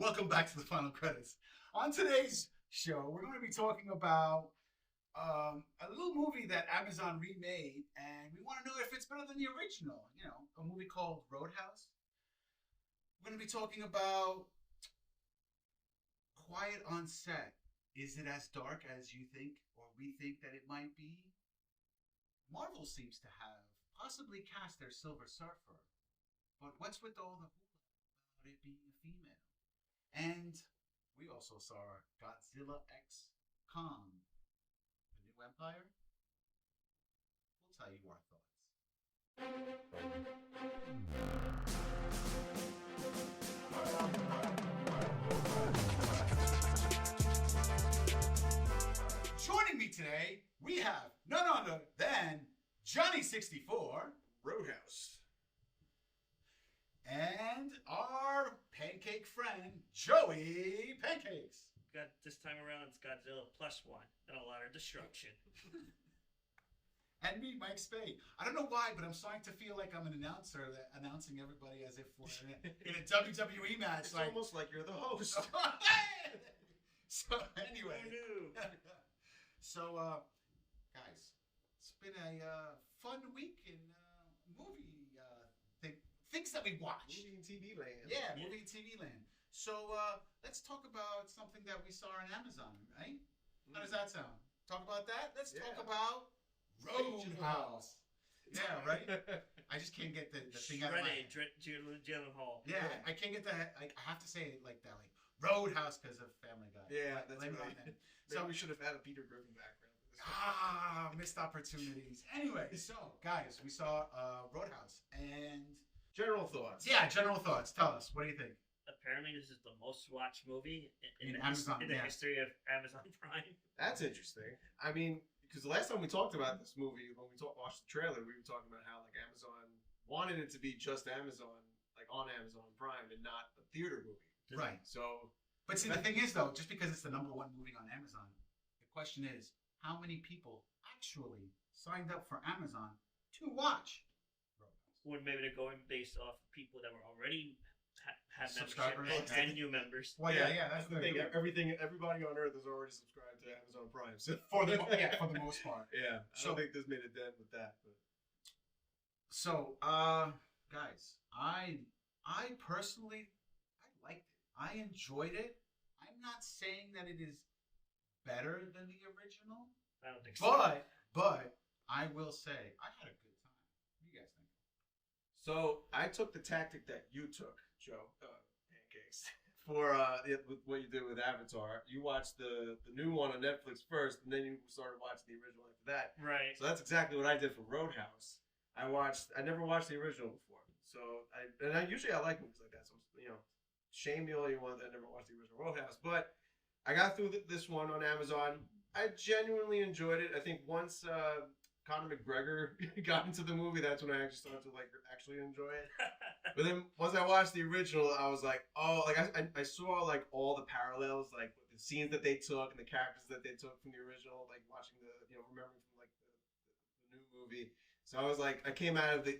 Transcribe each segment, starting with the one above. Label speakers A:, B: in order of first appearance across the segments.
A: Welcome back to the final credits. On today's show, we're going to be talking about a little movie that Amazon remade, and we want to know if it's better than the original. You know, a movie called Roadhouse. We're going to be talking about Quiet on Set. Is it as dark as you think, or we think that it might be? Marvel seems to have possibly cast their Silver Surfer, but what's with all the hula about it being a female? And we also saw Godzilla X Kong, the new Empire. We'll tell you our thoughts. Joining me today, we have none other than Johnny 64,
B: Roadhouse,
A: and our pancake friend, Joey Pancakes.
C: This time around, it's Godzilla +1 and a lot of destruction.
A: And me, Mike Spade. I don't know why, but I'm starting to feel like I'm an announcer announcing everybody as if we're in a WWE match.
B: it's almost like you're the host.
A: So anyway,
C: Who knew?
A: so guys, it's been a fun week in movie things that we watch.
B: Movie and TV land.
A: Yeah, movie and TV land. So let's talk about something that we saw on Amazon, right? How does that sound? Talk about that? Let's talk about Roadhouse. Yeah, right? I just can't get the thing out of my head.
C: Hall.
A: Yeah, I can't get that. I have to say it like that, like Roadhouse because of Family Guy.
B: Yeah, that's
A: Blame it
B: right.
A: on them.
B: So
A: So
B: we should have had a Peter Griffin background.
A: missed opportunities. Anyway, so guys, we saw Roadhouse and
B: General thoughts.
A: yeah, general thoughts. Tell us, what do you think?
C: Apparently, this is the most watched movie
A: In Amazon,
C: in the
A: yeah.
C: history of Amazon Prime.
B: That's interesting. I mean, because the last time we talked about this movie, when we watched the trailer, we were talking about how like Amazon wanted it to be just Amazon, like on Amazon Prime, and not a theater movie.
A: Right.
B: So,
A: But see, the thing is, though, just because it's the #1 movie on Amazon, the question is, how many people actually signed up for Amazon to watch Roadhouse?
C: Or maybe they're going based off people that were already have
A: Subscribers.
C: membership and new members.
A: Well, yeah, that's
B: the thing. Everybody on Earth is already subscribed to Amazon Prime. So
A: for the most part.
B: yeah. I
A: So-
B: don't think this made a dent with that. But
A: So, guys, I personally, I liked it. I enjoyed it. I'm not saying that it is better than the original,
C: I don't think so.
A: but I will say I had a good time. What do you guys think?
B: So I took the tactic that you took, Joe, pancakes, for with what you did with Avatar. You watched the new one on Netflix first, and then you started watching the original after that.
C: Right.
B: So that's exactly what I did for Roadhouse. I never watched the original before, so I usually like movies like that. So shame me all you want that I never watched the original Roadhouse, but I got through this one on Amazon. I genuinely enjoyed it. I think once Conor McGregor got into the movie, that's when I actually started to actually enjoy it. But then once I watched the original, I was like, oh, like I saw like all the parallels, like with the scenes that they took and the characters that they took from the original, like watching remembering from like the new movie. So I was like, I came out of the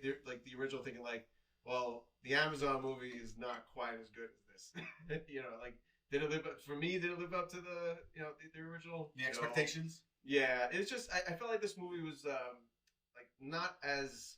B: original thinking like, well, the Amazon movie is not quite as good as this. Like did it live up for me? Did it live up to the the original?
A: The expectations?
B: Yeah, it's just I felt like this movie was like not as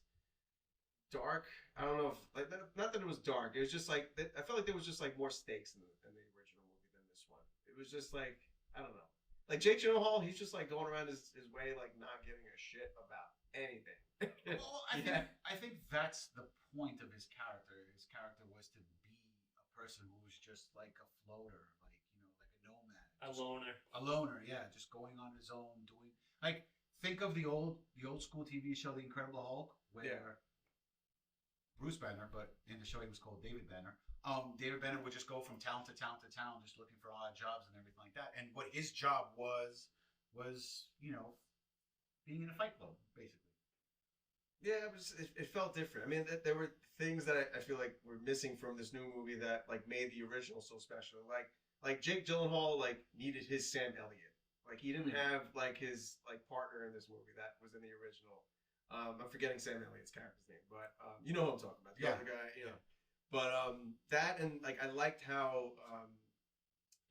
B: dark. I don't know if not that it was dark. It was just like I felt like there was just like more stakes in the original movie than this one. It was just like I don't know. Like Jake Gyllenhaal, he's just like going around his way, like not giving a shit about anything.
A: Well, I think that's the point of his character. His character was to be a person who was just like a floater, like like a nomad.
C: A loner.
A: A loner, yeah, just going on his own, doing like think of the old school TV show The Incredible Hulk, where Bruce Banner, but in the show he was called David Banner. David Banner would just go from town to town to town, just looking for odd jobs and everything like that. And what his job was being in a fight club, basically.
B: Yeah, it felt different. I mean, there were things that I feel like were missing from this new movie that like made the original so special. Like Jake Gyllenhaal like needed his Sam Elliott. Like he didn't have like his like partner in this movie that was in the original. I'm forgetting Sam Elliott's character's name, but you know who I'm talking about. The other guy, But that and like I liked how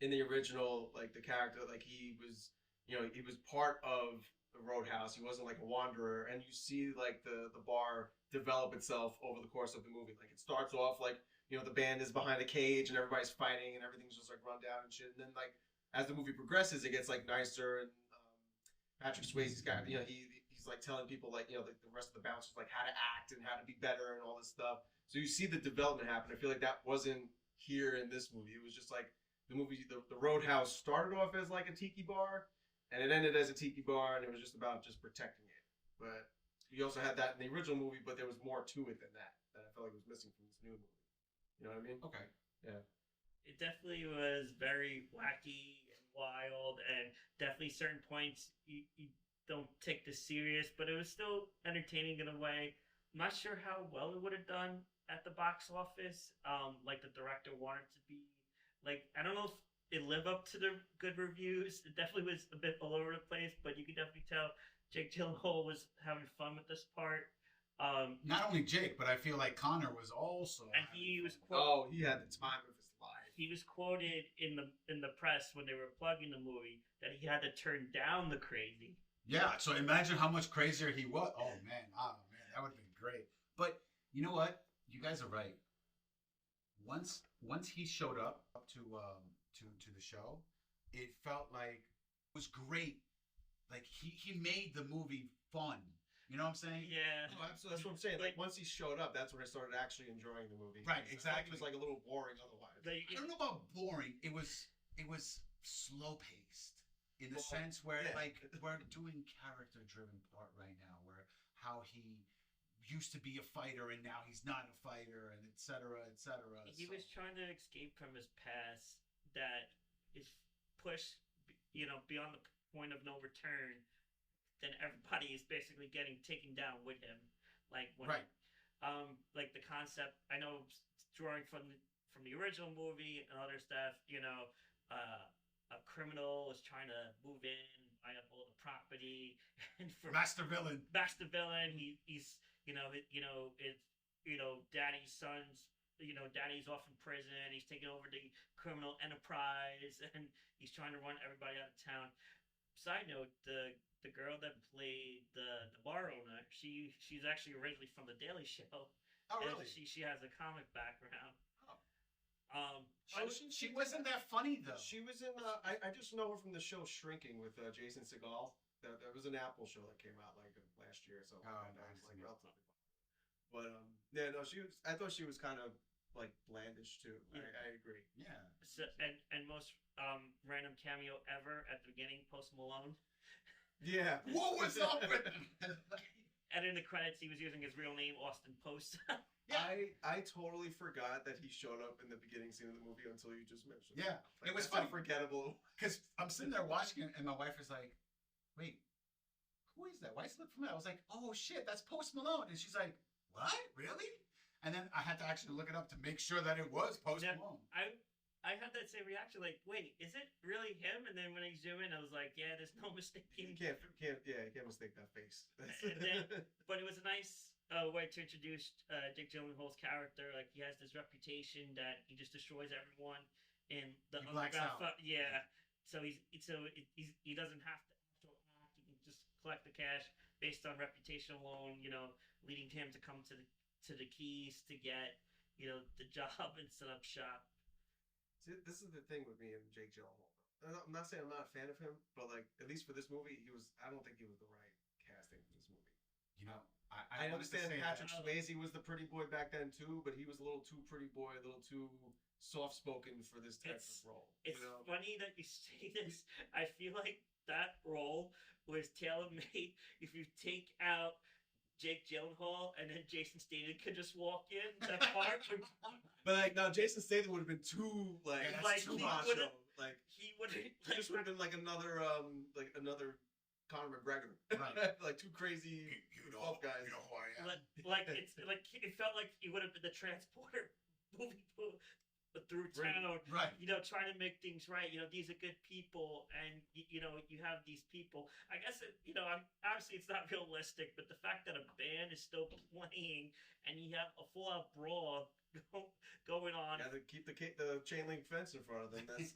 B: in the original like the character like he was he was part of the Roadhouse. He wasn't like a wanderer, and you see like the bar develop itself over the course of the movie. Like it starts off like the band is behind a cage and everybody's fighting and everything's just like run down and shit. And then like as the movie progresses, it gets like nicer and Patrick Swayze's got he's like telling people like the rest of the bouncers like how to act and how to be better and all this stuff. So you see the development happen. I feel like that wasn't here in this movie. It was just like the movie, the Roadhouse started off as like a tiki bar, and it ended as a tiki bar, and it was just about just protecting it. But you also had that in the original movie, but there was more to it than that I felt like was missing from this new movie. You know what I mean?
A: Okay.
B: Yeah.
C: It definitely was very wacky and wild, and definitely certain points you don't take this serious, but it was still entertaining in a way. I'm not sure how well it would have done at the box office, like the director wanted to be. Like, I don't know if it lived up to the good reviews. It definitely was a bit all over the place, but you could definitely tell Jake Gyllenhaal was having fun with this part.
A: Not only Jake, but I feel like Connor was also.
C: And he was
B: he had the time of his life.
C: He was quoted in the press when they were plugging the movie that he had to turn down the crazy.
A: Yeah, so imagine how much crazier he was. Oh man, that would have been great. But you know what? You guys are right. Once he showed up to the show, it felt like it was great. Like he made the movie fun. You know what I'm saying?
C: Yeah.
B: Oh, absolutely. That's what I'm saying. Like once he showed up, that's when I started actually enjoying the movie.
A: Right, exactly.
B: It was like a little boring otherwise.
C: Like,
A: I don't know about boring. It was slow paced in the sense where like we're doing character driven part right now, where how he used to be a fighter and now he's not a fighter, and et cetera, et cetera.
C: He was trying to escape from his past that is pushed, beyond the point of no return. Then everybody is basically getting taken down with him. Like when,
A: right.
C: Like the concept. I know drawing from the original movie and other stuff. A criminal is trying to move in, buy up all the property, and for
A: Master villain.
C: He's daddy's son's, daddy's off in prison. He's taking over the criminal enterprise, and he's trying to run everybody out of town. Side note: the girl that played the bar owner, she's actually originally from the Daily Show.
A: Oh, really?
C: She has a comic background.
A: She wasn't that funny though.
B: She was in. I just know her from the show Shrinking with Jason Segel. That was an Apple show that came out like last year or something.
A: Oh,
B: nice. Like relatively. But yeah, no, she was. I thought she was kind of like blandish too.
C: Yeah.
B: I agree.
A: Yeah.
C: So, and most random cameo ever at the beginning, Post Malone.
B: Yeah.
A: What was up with
C: And in the credits, he was using his real name, Austin Post.
A: Yeah.
B: I totally forgot that he showed up in the beginning scene of the movie until you just mentioned it.
A: Yeah.
B: Like,
A: It was
B: that's
A: funny.
B: unforgettable.
A: Because I'm sitting there watching it, and my wife is like, "Wait, who is that? Why does it look familiar?" I was like, "Oh shit, that's Post Malone." And she's like, "What? Really?" And then I had to actually look it up to make sure that it was Post
C: Yeah.
A: Malone.
C: I had that same reaction, like, wait, is it really him? And then when I zoom in, I was like, yeah, there's no mistaking.
B: You can't mistake that face.
C: And then, but it was a nice way to introduce Jake Gyllenhaal's character. Like, he has this reputation that he just destroys everyone in the
A: He blacks out.
C: Yeah, so he doesn't have to actual act. He can just collect the cash based on reputation alone. Leading him to come to the keys to get the job and set up shop.
B: See, this is the thing with me and Jake Gyllenhaal. I'm not saying I'm not a fan of him, but like at least for this movie, I don't think he was the right casting for this movie.
A: I
B: understand Patrick
C: that.
B: Swayze was the pretty boy back then too, but he was a little too pretty boy, a little too soft spoken for this type of role.
C: It's funny that you say this. I feel like that role was tailor made. If you take out Jake Gyllenhaal and then Jason Statham could just walk in, that part would.
B: But like, no, Jason Statham would have been too too macho. Like
C: he would
B: he just would have been like another Conor McGregor,
A: Right.
B: like two crazy tough guys.
A: You know who I am.
C: like it's like it felt like he would have been the transporter moving through town,
A: Right.
C: Trying to make things right. These are good people, and you have these people. I guess obviously it's not realistic, but the fact that a band is still playing and you have a full-out brawl going on.
B: Yeah, to keep the chain link fence in front of them. That's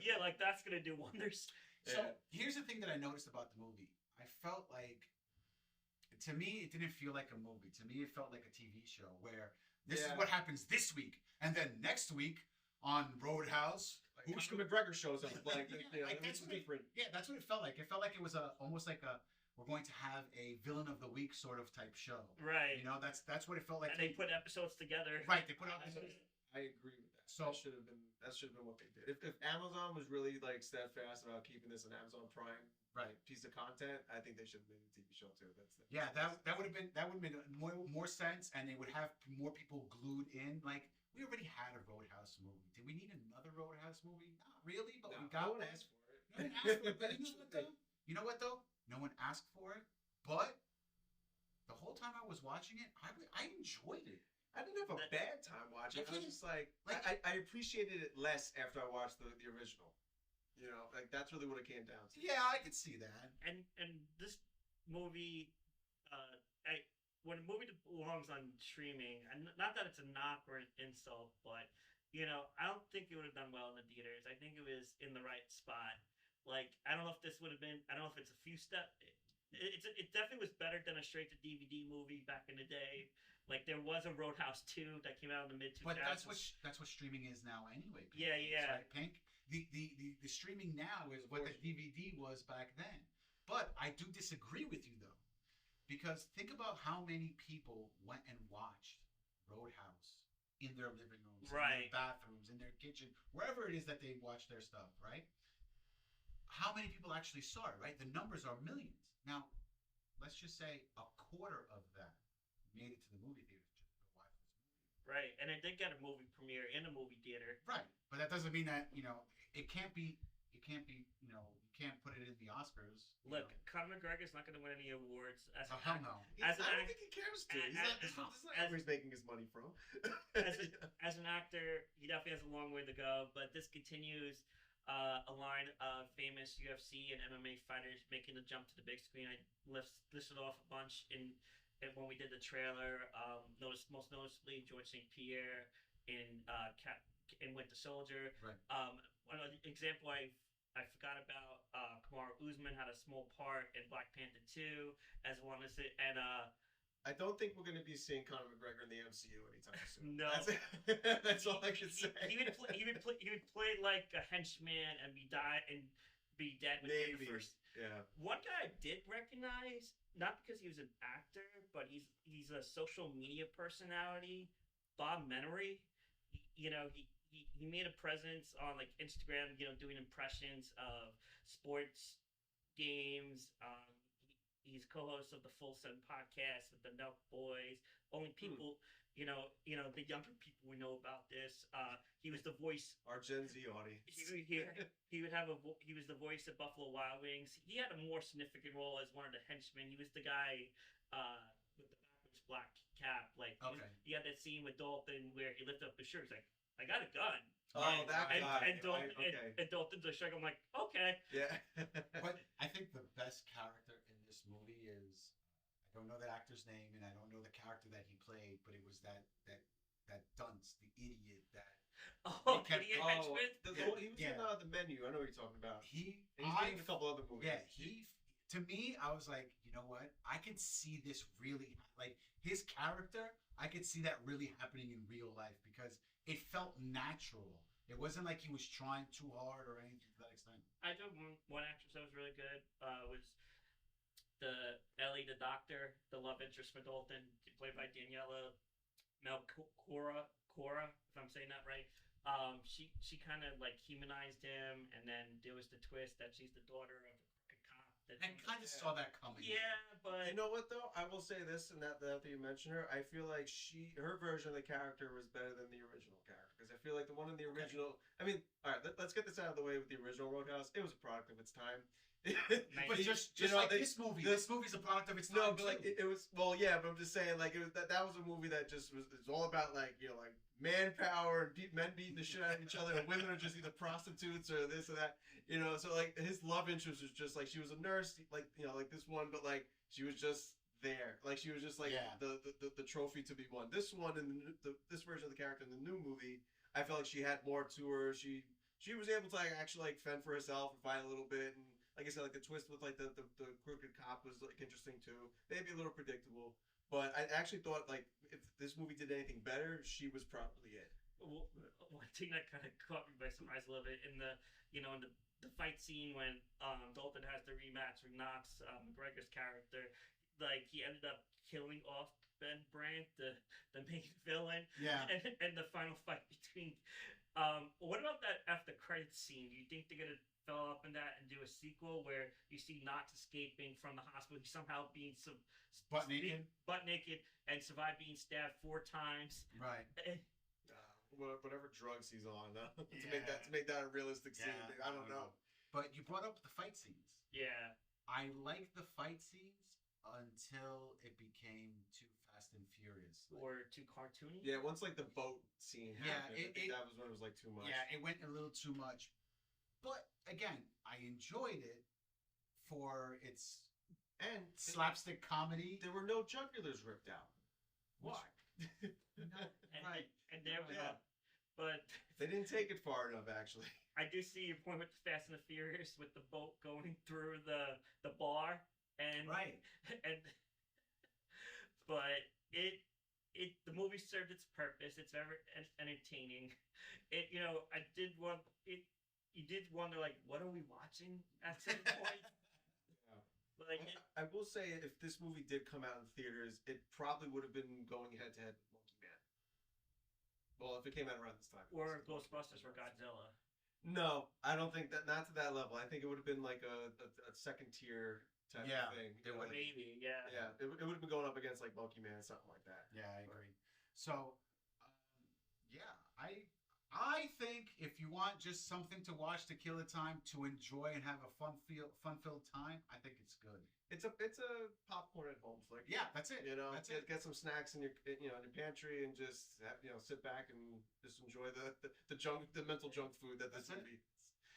C: Yeah, like that's gonna do wonders.
A: So here's the thing that I noticed about the movie. I felt like, to me, it didn't feel like a movie. To me, it felt like a TV show where this is what happens this week, and then next week on Roadhouse,
B: Conor McGregor shows up. Like,
A: that's what different. That's what it felt like. It felt like it was almost like we're going to have a villain of the week sort of type show.
C: Right.
A: You know, that's what it felt like.
C: And they put episodes together.
A: Right. They put episodes.
B: I agree with that.
A: So
B: that should have been what they did. If Amazon was really like steadfast about keeping this an Amazon Prime piece of content, I think they should have made a TV show too. That would have been more sense, and they would have more people glued in. Like, we already had a Roadhouse movie. Did we need another Roadhouse movie? Not really, but we got one. Asked for it.
A: No one asked for it. But you know what though? No one asked for it, but the whole time I was watching it, I enjoyed it.
B: I didn't have a bad time watching it. I was just like I appreciated it less after I watched the original. You know, like that's really what it came down to.
A: Yeah, I could see that.
C: And this movie, when a movie belongs on streaming, and not that it's a knock or an insult, but you know, I don't think it would have done well in the theaters. I think it was in the right spot. Like, I don't know if this would have been. I don't know if it's a few steps. It definitely was better than a straight to DVD movie back in the day. Like, there was a Roadhouse 2 that came out in the mid 2000s.
A: But that's what streaming is now anyway. Pink.
C: Yeah.
A: Right, Pink. The streaming now is what the DVD was back then. But I do disagree with you though, because think about how many people went and watched Roadhouse in their living rooms, in their bathrooms, in their kitchen, wherever it is that they watch their stuff, right? How many people actually saw it, right? The numbers are millions. Now, let's just say a quarter of that made it to the movie theater just to watch this movie.
C: Right, and it did get a movie premiere in a movie theater.
A: Right, but that doesn't mean that, you know, it can't be, you know, you can't put it in the Oscars.
C: Look, Conor McGregor's not going to win any awards.
A: Hell no.
B: I don't think he cares to. This is not where he's making his money from.
C: as an actor, he definitely has a long way to go, but this continues a line of famous UFC and MMA fighters making the jump to the big screen. I listed off a bunch in when we did the trailer. Most noticeably George St. Pierre in Winter Soldier.
A: Right.
C: One example I forgot about, Kamaru Usman had a small part in Black Panther 2 as one as it, and
B: I don't think we're going to be seeing Conor McGregor in the MCU anytime soon.
C: No,
B: that's all I can say.
C: He would play like a henchman and be dead within the first.
B: Yeah.
C: One guy I did recognize, not because he was an actor, but he's a social media personality. Bob Menery. You know, he made a presence on like Instagram, you know, doing impressions of sports games. He's co-host of the Full Send podcast with the Nelk Boys. Only people, you know, the younger people would know about this. He was the voice.
B: Our Gen Z audience.
C: He would have he was the voice of Buffalo Wild Wings. He had a more significant role as one of the henchmen. He was the guy with the backwards black cap. Like, he had that scene with Dalton where he lifted up his shirt. He's like, I got a gun.
B: Oh, that guy.
C: And Dalton's a shrug. I'm like, okay.
B: Yeah.
A: But I think the best character in this movie is, I don't know the actor's name and I don't know the character that he played, but it was that dunce, the idiot that.
C: Idiot henchman.
B: He was in the Menu. I know what you're talking about. He's been in a couple other movies.
A: Yeah, to me, I was like, you know what? I can see this really, like, his character, I could see that really happening in real life because it felt natural. It wasn't like he was trying too hard or anything to that extent.
C: I know one actress that was really good was the Ellie, the doctor, the love interest for Dalton, played by Daniela Melchiora, if I'm saying that right. She kind of like humanized him, and then there was the twist that she's the daughter of a cop.
A: I kind of saw that coming.
C: Yeah, but
B: you know what though? I will say this, and that you mentioned her, I feel like her version of the character was better than the original character, because I feel like the one in the original. I mean, all right, let's get this out of the way with the original Roadhouse. It was a product of its time.
A: But just like this movie, this movie's a product of its time.
B: No, but like it was. Well, yeah, but I'm just saying, like it was that was a movie that just was. It's all about like like manpower and men beating the shit out of each other, and women are just either prostitutes or this or that. So like his love interest was just like she was a nurse, like like this one, but like she was just there. Like she was just like
A: Yeah.
B: the trophy to be won. This one in this version of the character in the new movie, I felt like she had more to her. She was able to like actually like fend for herself and fight a little bit. And like I said, like the twist with like the crooked cop was like interesting too. Maybe a little predictable, but I actually thought like if this movie did anything better, she was probably it.
C: Well, one thing that kind of caught me by surprise a little bit in the fight scene when Dalton has the rematch with Knox, McGregor's character, like he ended up killing off Ben Brandt, the main villain.
A: Yeah.
C: And the final fight between. What about that after credits scene? Do you think they're gonna fill up in that and do a sequel where you see Knox escaping from the hospital, somehow being
A: Butt naked?
C: butt naked, and survive being stabbed 4 times?
A: Right.
B: Whatever drugs he's on to
A: Yeah.
B: make that a realistic scene.
A: Yeah,
B: I don't know.
A: But you brought up the fight scenes.
C: Yeah.
A: I like the fight scenes until it became too fast and furious.
C: Or too cartoony?
B: Yeah, once like the boat scene
A: Yeah,
B: happened, I think that was when it was like too much.
A: Yeah, it went a little too much. But again, I enjoyed it for its
B: And
A: slapstick comedy.
B: there were no jugulars ripped out. Why?
C: And,
A: Right.
C: and there we
B: Yeah.
C: go. But
B: They didn't take it far enough, actually.
C: I do see your point with the Fast and the Furious with the boat going through the bar and
A: Right.
C: and but it the movie served its purpose. It's very entertaining. It I did want it. You did wonder like what are we watching at some point? Like
B: I will say, if this movie did come out in theaters, it probably would have been going head to head with Monkey Man. Well, if it came out around this time.
C: or Ghostbusters or Godzilla.
B: No, I don't think that. Not to that level. I think it would have been like a second tier type
A: Yeah,
B: of thing.
A: it would.
C: Maybe, yeah.
B: Yeah, it would have been going up against like Monkey Man, something like that.
A: Yeah, I agree. So, yeah, I think if you want just something to watch to kill the time, to enjoy and have a fun-filled time, I think it's good.
B: It's a popcorn at home flick.
A: Yeah, that's it.
B: You know,
A: That's it.
B: get some snacks in your in your pantry and just have, sit back and just enjoy the mental junk food that this
A: That's it.
B: movie.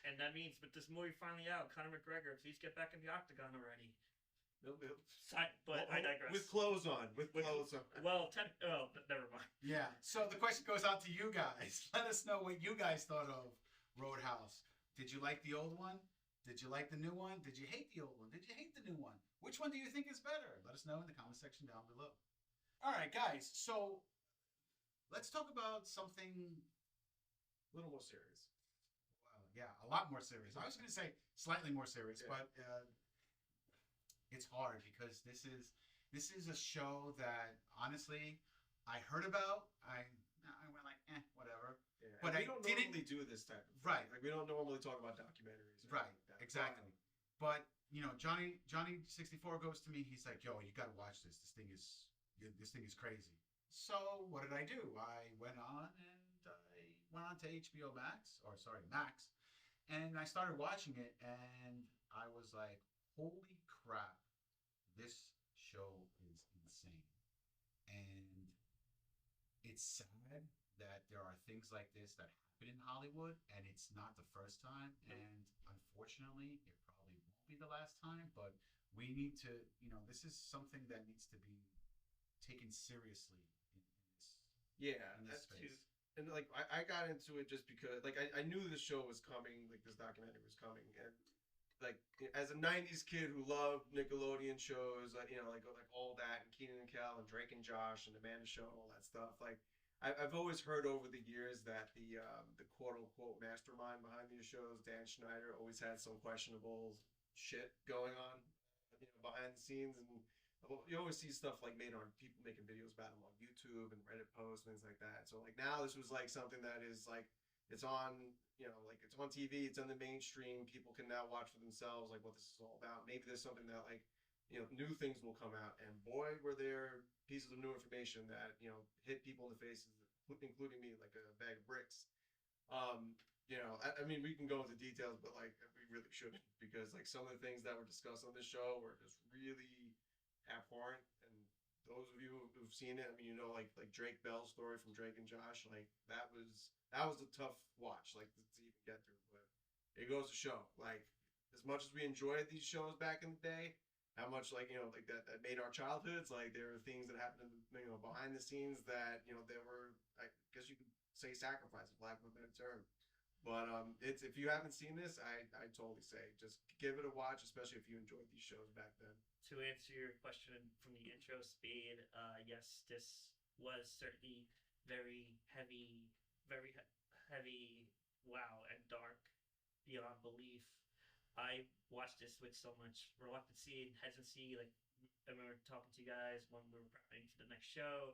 C: And that means with this movie finally out, Conor McGregor, please get back in the octagon already. But I digress.
B: With clothes on. With clothes on.
C: Well, never mind.
A: Yeah. So the question goes out to you guys. Let us know what you guys thought of Roadhouse. Did you like the old one? Did you like the new one? Did you hate the old one? Did you hate the new one? Which one do you think is better? Let us know in the comment section down below. All right, guys. So let's talk about something.
B: A little more serious.
A: Well, yeah, a lot more serious. I was going to say slightly more serious,
B: Yeah.
A: but it's hard because this is a show that honestly I heard about. I went like, whatever.
B: Yeah.
A: But
B: we
A: I
B: don't
A: didn't-
B: normally do this type of thing.
A: Right.
B: Like we don't normally talk about documentaries. or
A: Right,
B: anything like that.
A: exactly. But Johnny 64 goes to me. He's like, "Yo, you got to watch this. This thing is crazy." So what did I do? I went on to HBO Max, or sorry, Max, and I started watching it, and I was like, "Holy crap, this show is insane." And it's sad that there are things like this that happen in Hollywood, and it's not the first time, and unfortunately, it probably won't be the last time, but we need to, this is something that needs to be taken seriously in this
B: Yeah,
A: in this
B: that's
A: space.
B: and like I got into it just because like I knew this show was coming, like this documentary was coming, and like as a '90s kid who loved Nickelodeon shows, like like all that and Keenan and Kel and Drake and Josh and Amanda Show and all that stuff. Like I've always heard over the years that the quote unquote mastermind behind these shows, Dan Schneider, always had some questionable shit going on, behind the scenes, and you always see stuff like made on people making videos about him on YouTube and Reddit posts, things like that. So like now this was like something that is like it's on like it's on TV, it's on the mainstream. People can now watch for themselves like what this is all about. Maybe there's something that like new things will come out, and boy, were there pieces of new information that hit people in the faces, including me, like a bag of bricks. I mean, we can go into details, but like we really shouldn't, because like some of the things that were discussed on this show were just really abhorrent. And those of you who've seen it, I mean, like Drake Bell's story from Drake and Josh, like that was a tough watch, like to even get through. But it goes to show, like as much as we enjoyed these shows back in the day, how much like like that made our childhoods. Like there were things that happened behind the scenes that there were, I guess you could say, sacrifices, for lack of a better term. But it's if you haven't seen this, I totally say just give it a watch, especially if you enjoyed these shows back then.
C: To answer your question from the intro, Spade, yes, this was certainly very heavy, very heavy, wow, and dark beyond belief. I watched this with so much reluctancy and hesitancy. Like, I remember talking to you guys when we were preparing for the next show.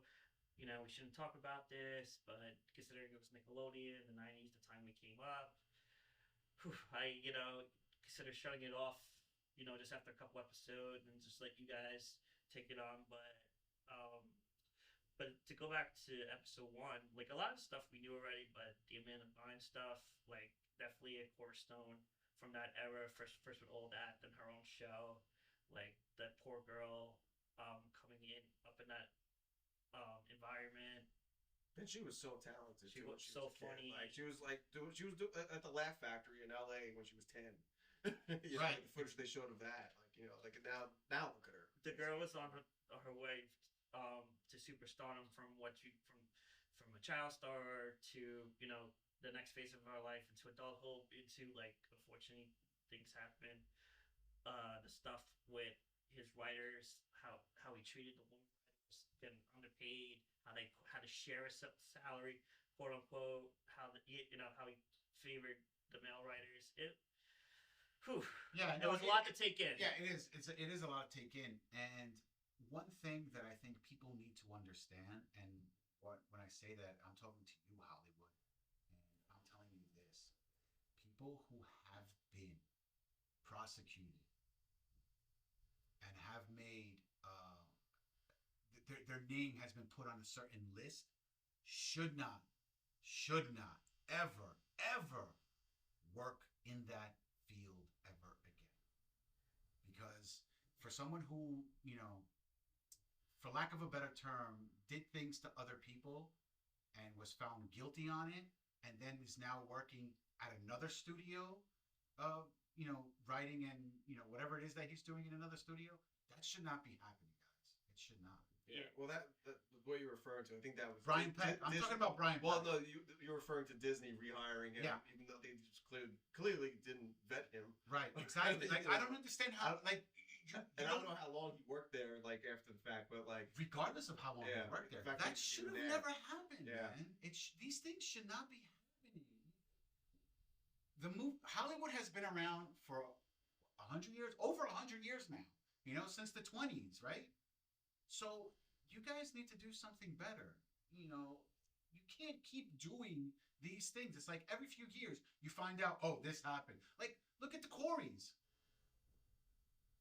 C: We shouldn't talk about this, but considering it was Nickelodeon, the 90s, the time we came up, I, consider shutting it off, just after a couple episodes and just let you guys take it on. But to go back to episode one, like a lot of stuff we knew already, but the Amanda Bynes stuff, like definitely a cornerstone from that era. First with all that, then her own show, like that poor girl, coming in up in that environment.
B: And she was so talented.
C: She
B: too,
C: was
B: when
C: so
B: was a kid.
C: funny.
B: Like she was at the Laugh Factory in L.A. when she was 10.
A: Right.
B: The footage they showed of that, like now look at her.
C: The girl was on her way to superstardom from a child star to the next phase of her life, into adulthood, into like unfortunately things happen. The stuff with his writers, how he treated the women writers, getting underpaid, how they had to share a salary, quote unquote, how how he favored the male writers.
A: Yeah,
C: it was a lot to take in.
A: Yeah, it is. It is a lot to take in. And one thing that I think people need to understand, and when I say that, I'm talking to you, Hollywood, and I'm telling you this: people who have been prosecuted and have made their name has been put on a certain list should not ever work in that field ever again. Because for someone who, for lack of a better term, did things to other people and was found guilty on it, and then is now working at another studio, writing and, whatever it is that he's doing in another studio, that should not be happening, guys. It should not.
B: Yeah, well, that what you're referring to, I think that was
A: Brian Peck. I'm talking about Brian Peck.
B: Well, no, you're referring to Disney rehiring him,
A: Yeah.
B: even though they just clearly didn't vet him.
A: Right, exactly. Like, I don't understand how, like,
B: I don't know how long he worked there, like, after the fact, but, like...
A: regardless of how long he worked there, that should have never happened, man. These things should not be happening. Hollywood has been around for 100 years, over 100 years now, since the 20s, right? So you guys need to do something better. You can't keep doing these things. It's like every few years you find out, oh, this happened. Like, look at the Coreys.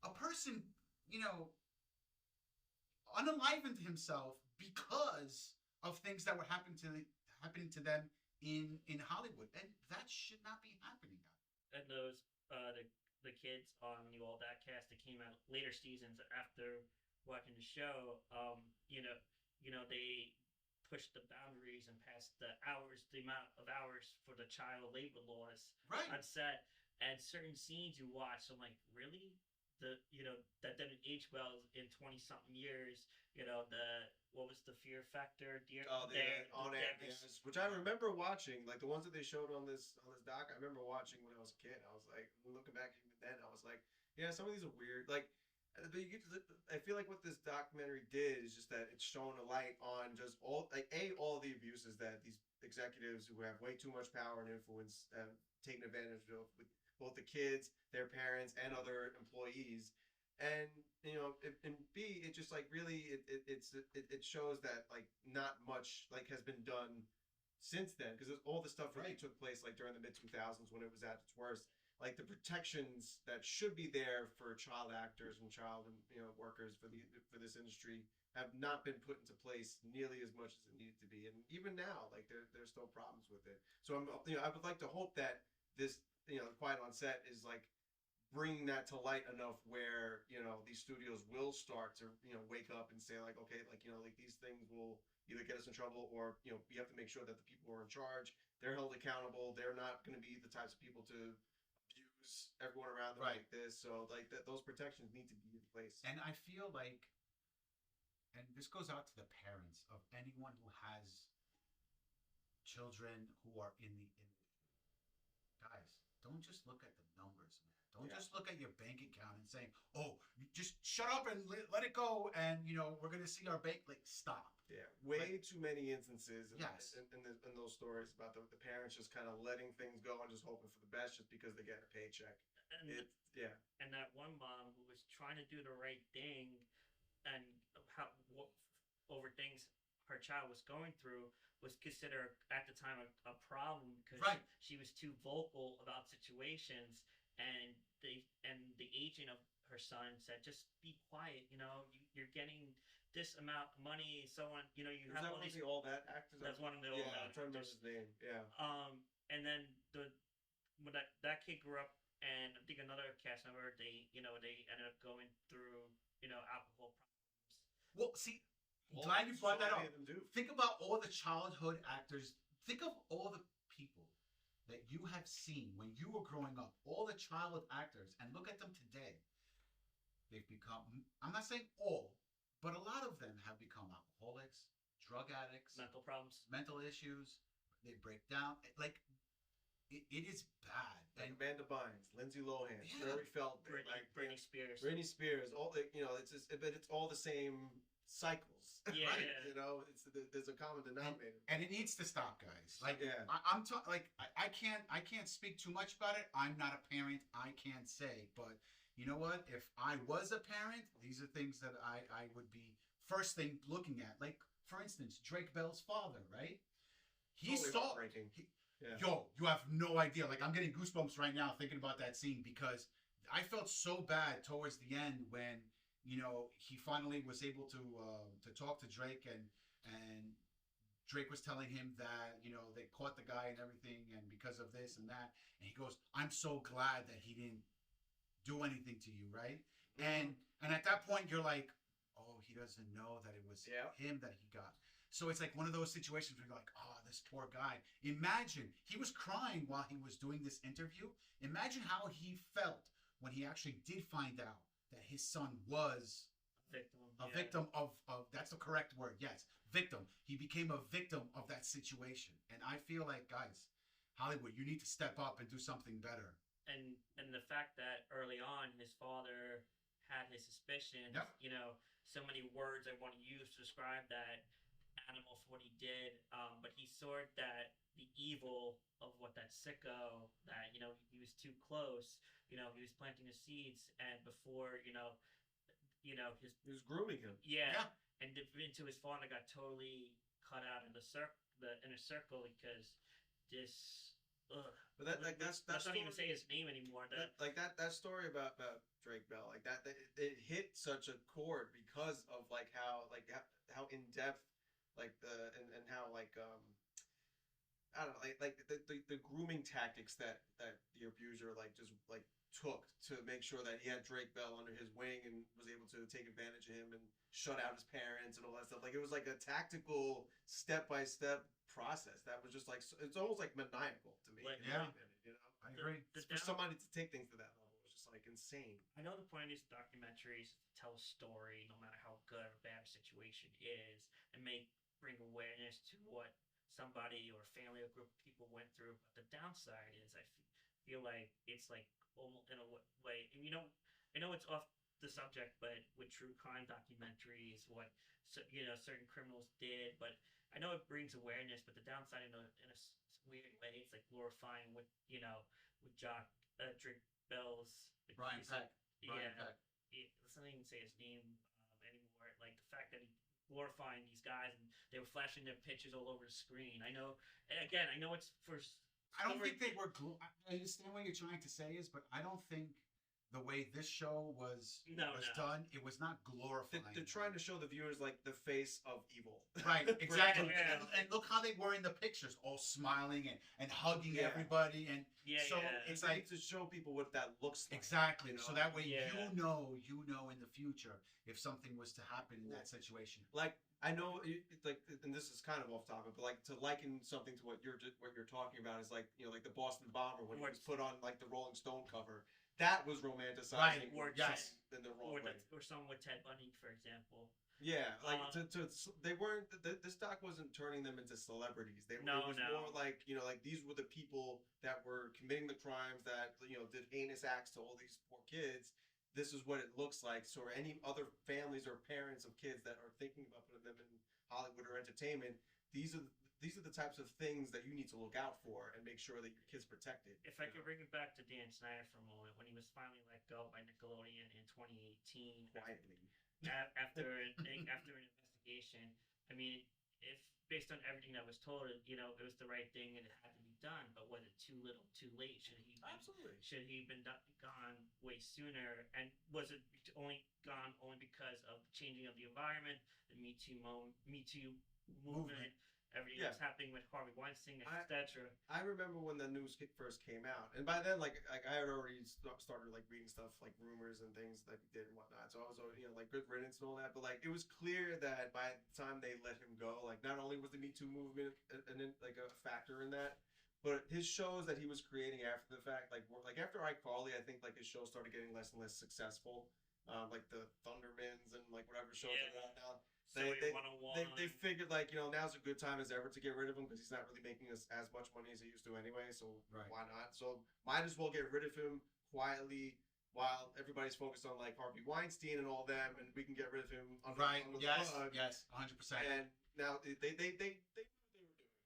A: A person, unalivened himself because of things that were happening to them in Hollywood, and that should not be happening.
C: And those the kids on All That cast that came out later seasons after watching the show, they pushed the boundaries and passed the amount of hours for the child labor laws on set. And certain scenes you watch, I'm like, really? That didn't age well in 20-something years. What was the Fear Factor?
B: Which I remember watching, like the ones that they showed on this doc. I remember watching when I was a kid. I was like, looking back even then, I was like, yeah, some of these are weird. Like, I feel like what this documentary did is just that it's showing a light on just all the abuses that these executives who have way too much power and influence have taken advantage of with both the kids, their parents, and other employees. And and B, it just like really it shows that like not much like has been done since then, because all the stuff really took place like during the mid 2000s when it was at its worst. Like the protections that should be there for child actors and child workers for this industry have not been put into place nearly as much as it needed to be, and even now, like there's still problems with it. So I would like to hope that this Quiet on Set is like bringing that to light enough where these studios will start to wake up and say like, okay, like like these things will either get us in trouble, or you have to make sure that the people who are in charge, they're held accountable. They're not going to be the types of people to abuse abuse everyone around them
A: Right.
B: like this. So like those protections need to be in place.
A: And I feel like, and this goes out to the parents of anyone who has children who are in the industry. Guys, don't just look at the numbers, man. Don't
B: Yeah.
A: just look at your bank account and saying, "Oh, you just shut up and let it go," and we're gonna see our bank. Like, stop.
B: Yeah, way too many instances
A: Yes.
B: in those stories about the parents just kind of letting things go and just hoping for the best just because they get a paycheck.
C: And,
B: Yeah.
C: and that one mom who was trying to do the right thing and over things her child was going through was considered at the time a problem because
A: Right.
C: she was too vocal about situations, and the agent of her son said, just be quiet, you're getting this amount of money, so on, you
B: Is
C: have
B: that
C: all
B: one of
C: these.
B: the All That actors?
C: That's one of the
B: Yeah,
C: All
B: I'm trying to remember
C: actors.
B: his name. Yeah.
C: And then when that kid grew up, and I think another cast member, they ended up going through alcohol problems.
A: Well, see,
B: Well,
A: glad you brought
B: so
A: that up.
B: many of them do.
A: Think about all the childhood actors. Think of all the people that you have seen when you were growing up, all the childhood actors, and look at them today. They've become, I'm not saying all, but a lot of them have become alcoholics, drug addicts,
C: Mental problems.
A: mental issues. They break down. Like, it is bad.
B: Like
A: And
B: Amanda Bynes, Lindsay Lohan,
A: Yeah.
B: Barry Feldman,
C: Britney Spears.
B: Britney Spears. All it's just, but it's all the same cycles.
C: Yeah,
B: right?
C: yeah.
B: There's a common denominator.
A: and it needs to stop, guys. Like,
B: Yeah.
A: I'm talking. Like, I can't speak too much about it. I'm not a parent. I can't say. But you know what? If I was a parent, these are things that I would be first thing looking at. Like, for instance, Drake Bell's father, right? He
B: Totally
A: saw.
B: heartbreaking. Yeah.
A: Yo, you have no idea. Like, I'm getting goosebumps right now thinking about that scene because I felt so bad towards the end when he finally was able to talk to Drake and Drake was telling him that they caught the guy and everything and because of this and that, and he goes, "I'm so glad that he didn't do anything to you," right? And at that point you're like, oh, he doesn't know that it was him that he got. So it's like one of those situations where you're like, oh, this poor guy. Imagine, he was crying while he was doing this interview. Imagine how he felt when he actually did find out that his son was a victim of that's the correct word, yes, victim. He became a victim of that situation. And I feel like, guys, Hollywood, you need to step up and do something better.
C: And the fact that early on his father had his suspicions, so many words I want to use to describe that animal for what he did, but he saw that the evil of what that sicko, that he was too close, he was planting the seeds, and before he
B: was grooming him.
C: And into his father got totally cut out of the inner circle because this.
B: But that's
C: not even say his name anymore.
B: That story about Drake Bell, like that it hit such a chord because of how in depth and how I don't know, like the grooming tactics that the abuser just took to make sure that he had Drake Bell under his wing and was able to take advantage of him and shut out his parents and all that stuff. Like, it was like a tactical step-by-step process that was just like, it's almost like maniacal to me.
A: Yeah.
B: I
A: agree.
B: For somebody to take things to that level was just like insane.
C: I know the point of these documentaries is to tell a story no matter how good or bad a situation is and bring awareness to what somebody or family or group of people went through. But the downside is I feel like it's like almost in a way, and I know it's off the subject, but with true crime documentaries, what certain criminals did, but I know it brings awareness. But the downside, in a weird way, it's like glorifying with Drake Bell's
A: Brian Peck.
C: Let's not even say his name anymore. Like the fact that he glorifying these guys and they were flashing their pictures all over the screen. I know, and again, I know it's for.
A: I don't think they were. I understand what you're trying to say but I don't think the way this show was
C: No,
A: was
C: no.
A: done, it was not glorifying.
B: They're trying to show the viewers like the face of evil.
A: Right, exactly.
C: Yeah.
A: And look how they were in the pictures, all smiling and hugging
B: Yeah.
A: everybody. And
C: Yeah,
A: so
C: yeah.
A: it's
B: They
A: like,
B: need to show people what that looks like.
A: exactly.
B: you
A: So
B: know?
A: that way
C: Yeah.
A: you know in the future if something was to happen in that situation.
B: Like I know, like, and this is kind of off topic, but like to liken something to what you're talking about is like like the Boston Bomber when he was put on like the Rolling Stone cover. That was romanticizing,
A: Right,
C: or
A: yes.
B: in the wrong
C: Or,
B: way.
C: or someone with Ted Bundy, for example.
B: Yeah, like
C: Uh,
B: they weren't. This doc wasn't turning them into celebrities. It was
C: No.
B: more like like these were the people that were committing the crimes that did heinous acts to all these poor kids. This is what it looks like. So, any other families or parents of kids that are thinking about putting them in Hollywood or entertainment, these are the types of things that you need to look out for and make sure that your kid's protected.
C: If I could bring it back to Dan Snyder for a moment, when he was finally let go by Nickelodeon in 2018,
B: Quietly.
C: after an investigation, I mean, if based on everything that was told, it was the right thing and it had to be done. But was it too little, too late?
B: Absolutely.
C: Should he been gone way sooner? And was it only gone because of the changing of the environment, the Me Too movement, everything that's happening with Harvey Weinstein, etc.
B: I remember when the news first came out, and by then, like I had already started like reading stuff like rumors and things that he did and whatnot. So I was already like good riddance and all that. But like it was clear that by the time they let him go, like not only was the Me Too movement like a factor in that, but his shows that he was creating after the fact, like after iCarly, I think like his shows started getting less and less successful. Like the Thundermans and like whatever shows that are out now. They figured like now's a good time as ever to get rid of him because he's not really making as much money as he used to anyway. So why not? So might as well get rid of him quietly while everybody's focused on like Harvey Weinstein and all them, and we can get rid of him. Under the plug.
A: Yes, 100%.
B: And now they knew what they were doing.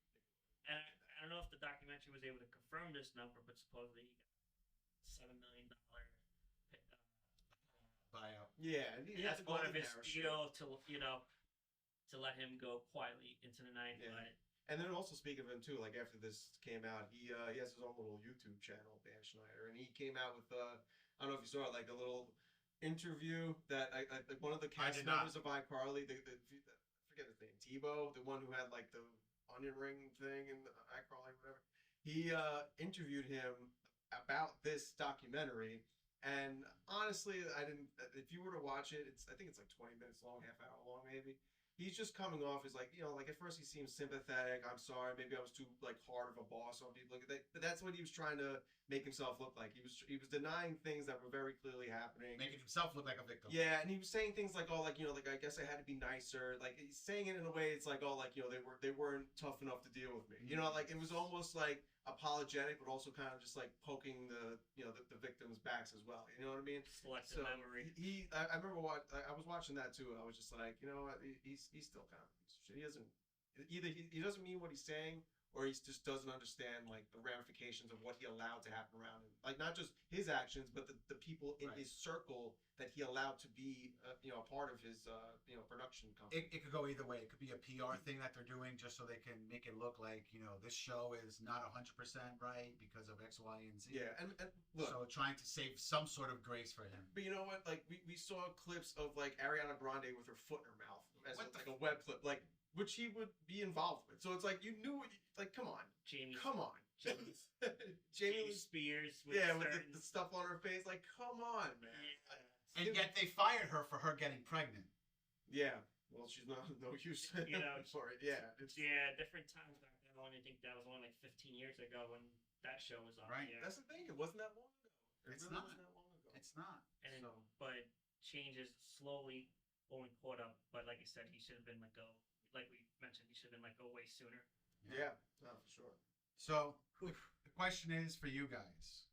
C: And I don't know if the documentary was able to confirm this number, but supposedly he got $7 million
A: buyout.
B: Yeah, and
C: that's part of his deal to let him go quietly into the night.
B: Yeah.
C: But
B: and then also speak of him too, like after this came out, he has his own little YouTube channel, Dan Schneider, and he came out with I don't know if you saw it, like a little interview that one of the cast members of iCarly, I forget his name, Tebow, the one who had like the onion ring thing in iCarly, whatever. He interviewed him about this documentary. And honestly, I didn't. If you were to watch it, I think it's like 20 minutes long, half hour long, maybe. He's just coming off as like like at first he seems sympathetic. I'm sorry, maybe I was too like hard of a boss on people. But that's what he was trying to make himself look like. He was denying things that were very clearly happening,
A: making himself look like a victim.
B: Yeah, and he was saying things like, oh, like like I guess I had to be nicer. Like he's saying it in a way it's like, oh, like they weren't tough enough to deal with me. Like it was almost like apologetic, but also kind of just like poking the the victims' backs as well. You know what I mean?
C: Selective memory.
B: I remember I was watching that too, and I was just like, he's still kind of a piece of shit. He doesn't he doesn't mean what he's saying, or he just doesn't understand like the ramifications of what he allowed to happen around him. Like not just his actions, but the people in his circle that he allowed to be a part of his production company.
A: It could go either way. It could be a PR thing that they're doing just so they can make it look like this show is not 100% right because of X, Y, and Z.
B: Yeah, and look,
A: so trying to save some sort of grace for him.
B: But you know what? Like we saw clips of like Ariana Grande with her foot in her mouth as like a web clip, like which he would be involved with. So it's like you knew, like come on, come on.
C: Jamie Spears.
B: With the stuff on her face. Like, come on, man.
C: Yeah.
A: And yet they fired her for her getting pregnant.
B: Yeah. Well, she's not no use for it. Yeah.
C: Different times back then. I think that was only like 15 years ago when that show was on.
A: Right.
B: That's the thing. It wasn't that long ago.
A: It's not that long ago. It's not.
C: And but changes slowly only caught up. But like you said, he should have been let go. Like we mentioned, he should have been let go way sooner.
B: Yeah. No, for sure.
A: So the question is for you guys.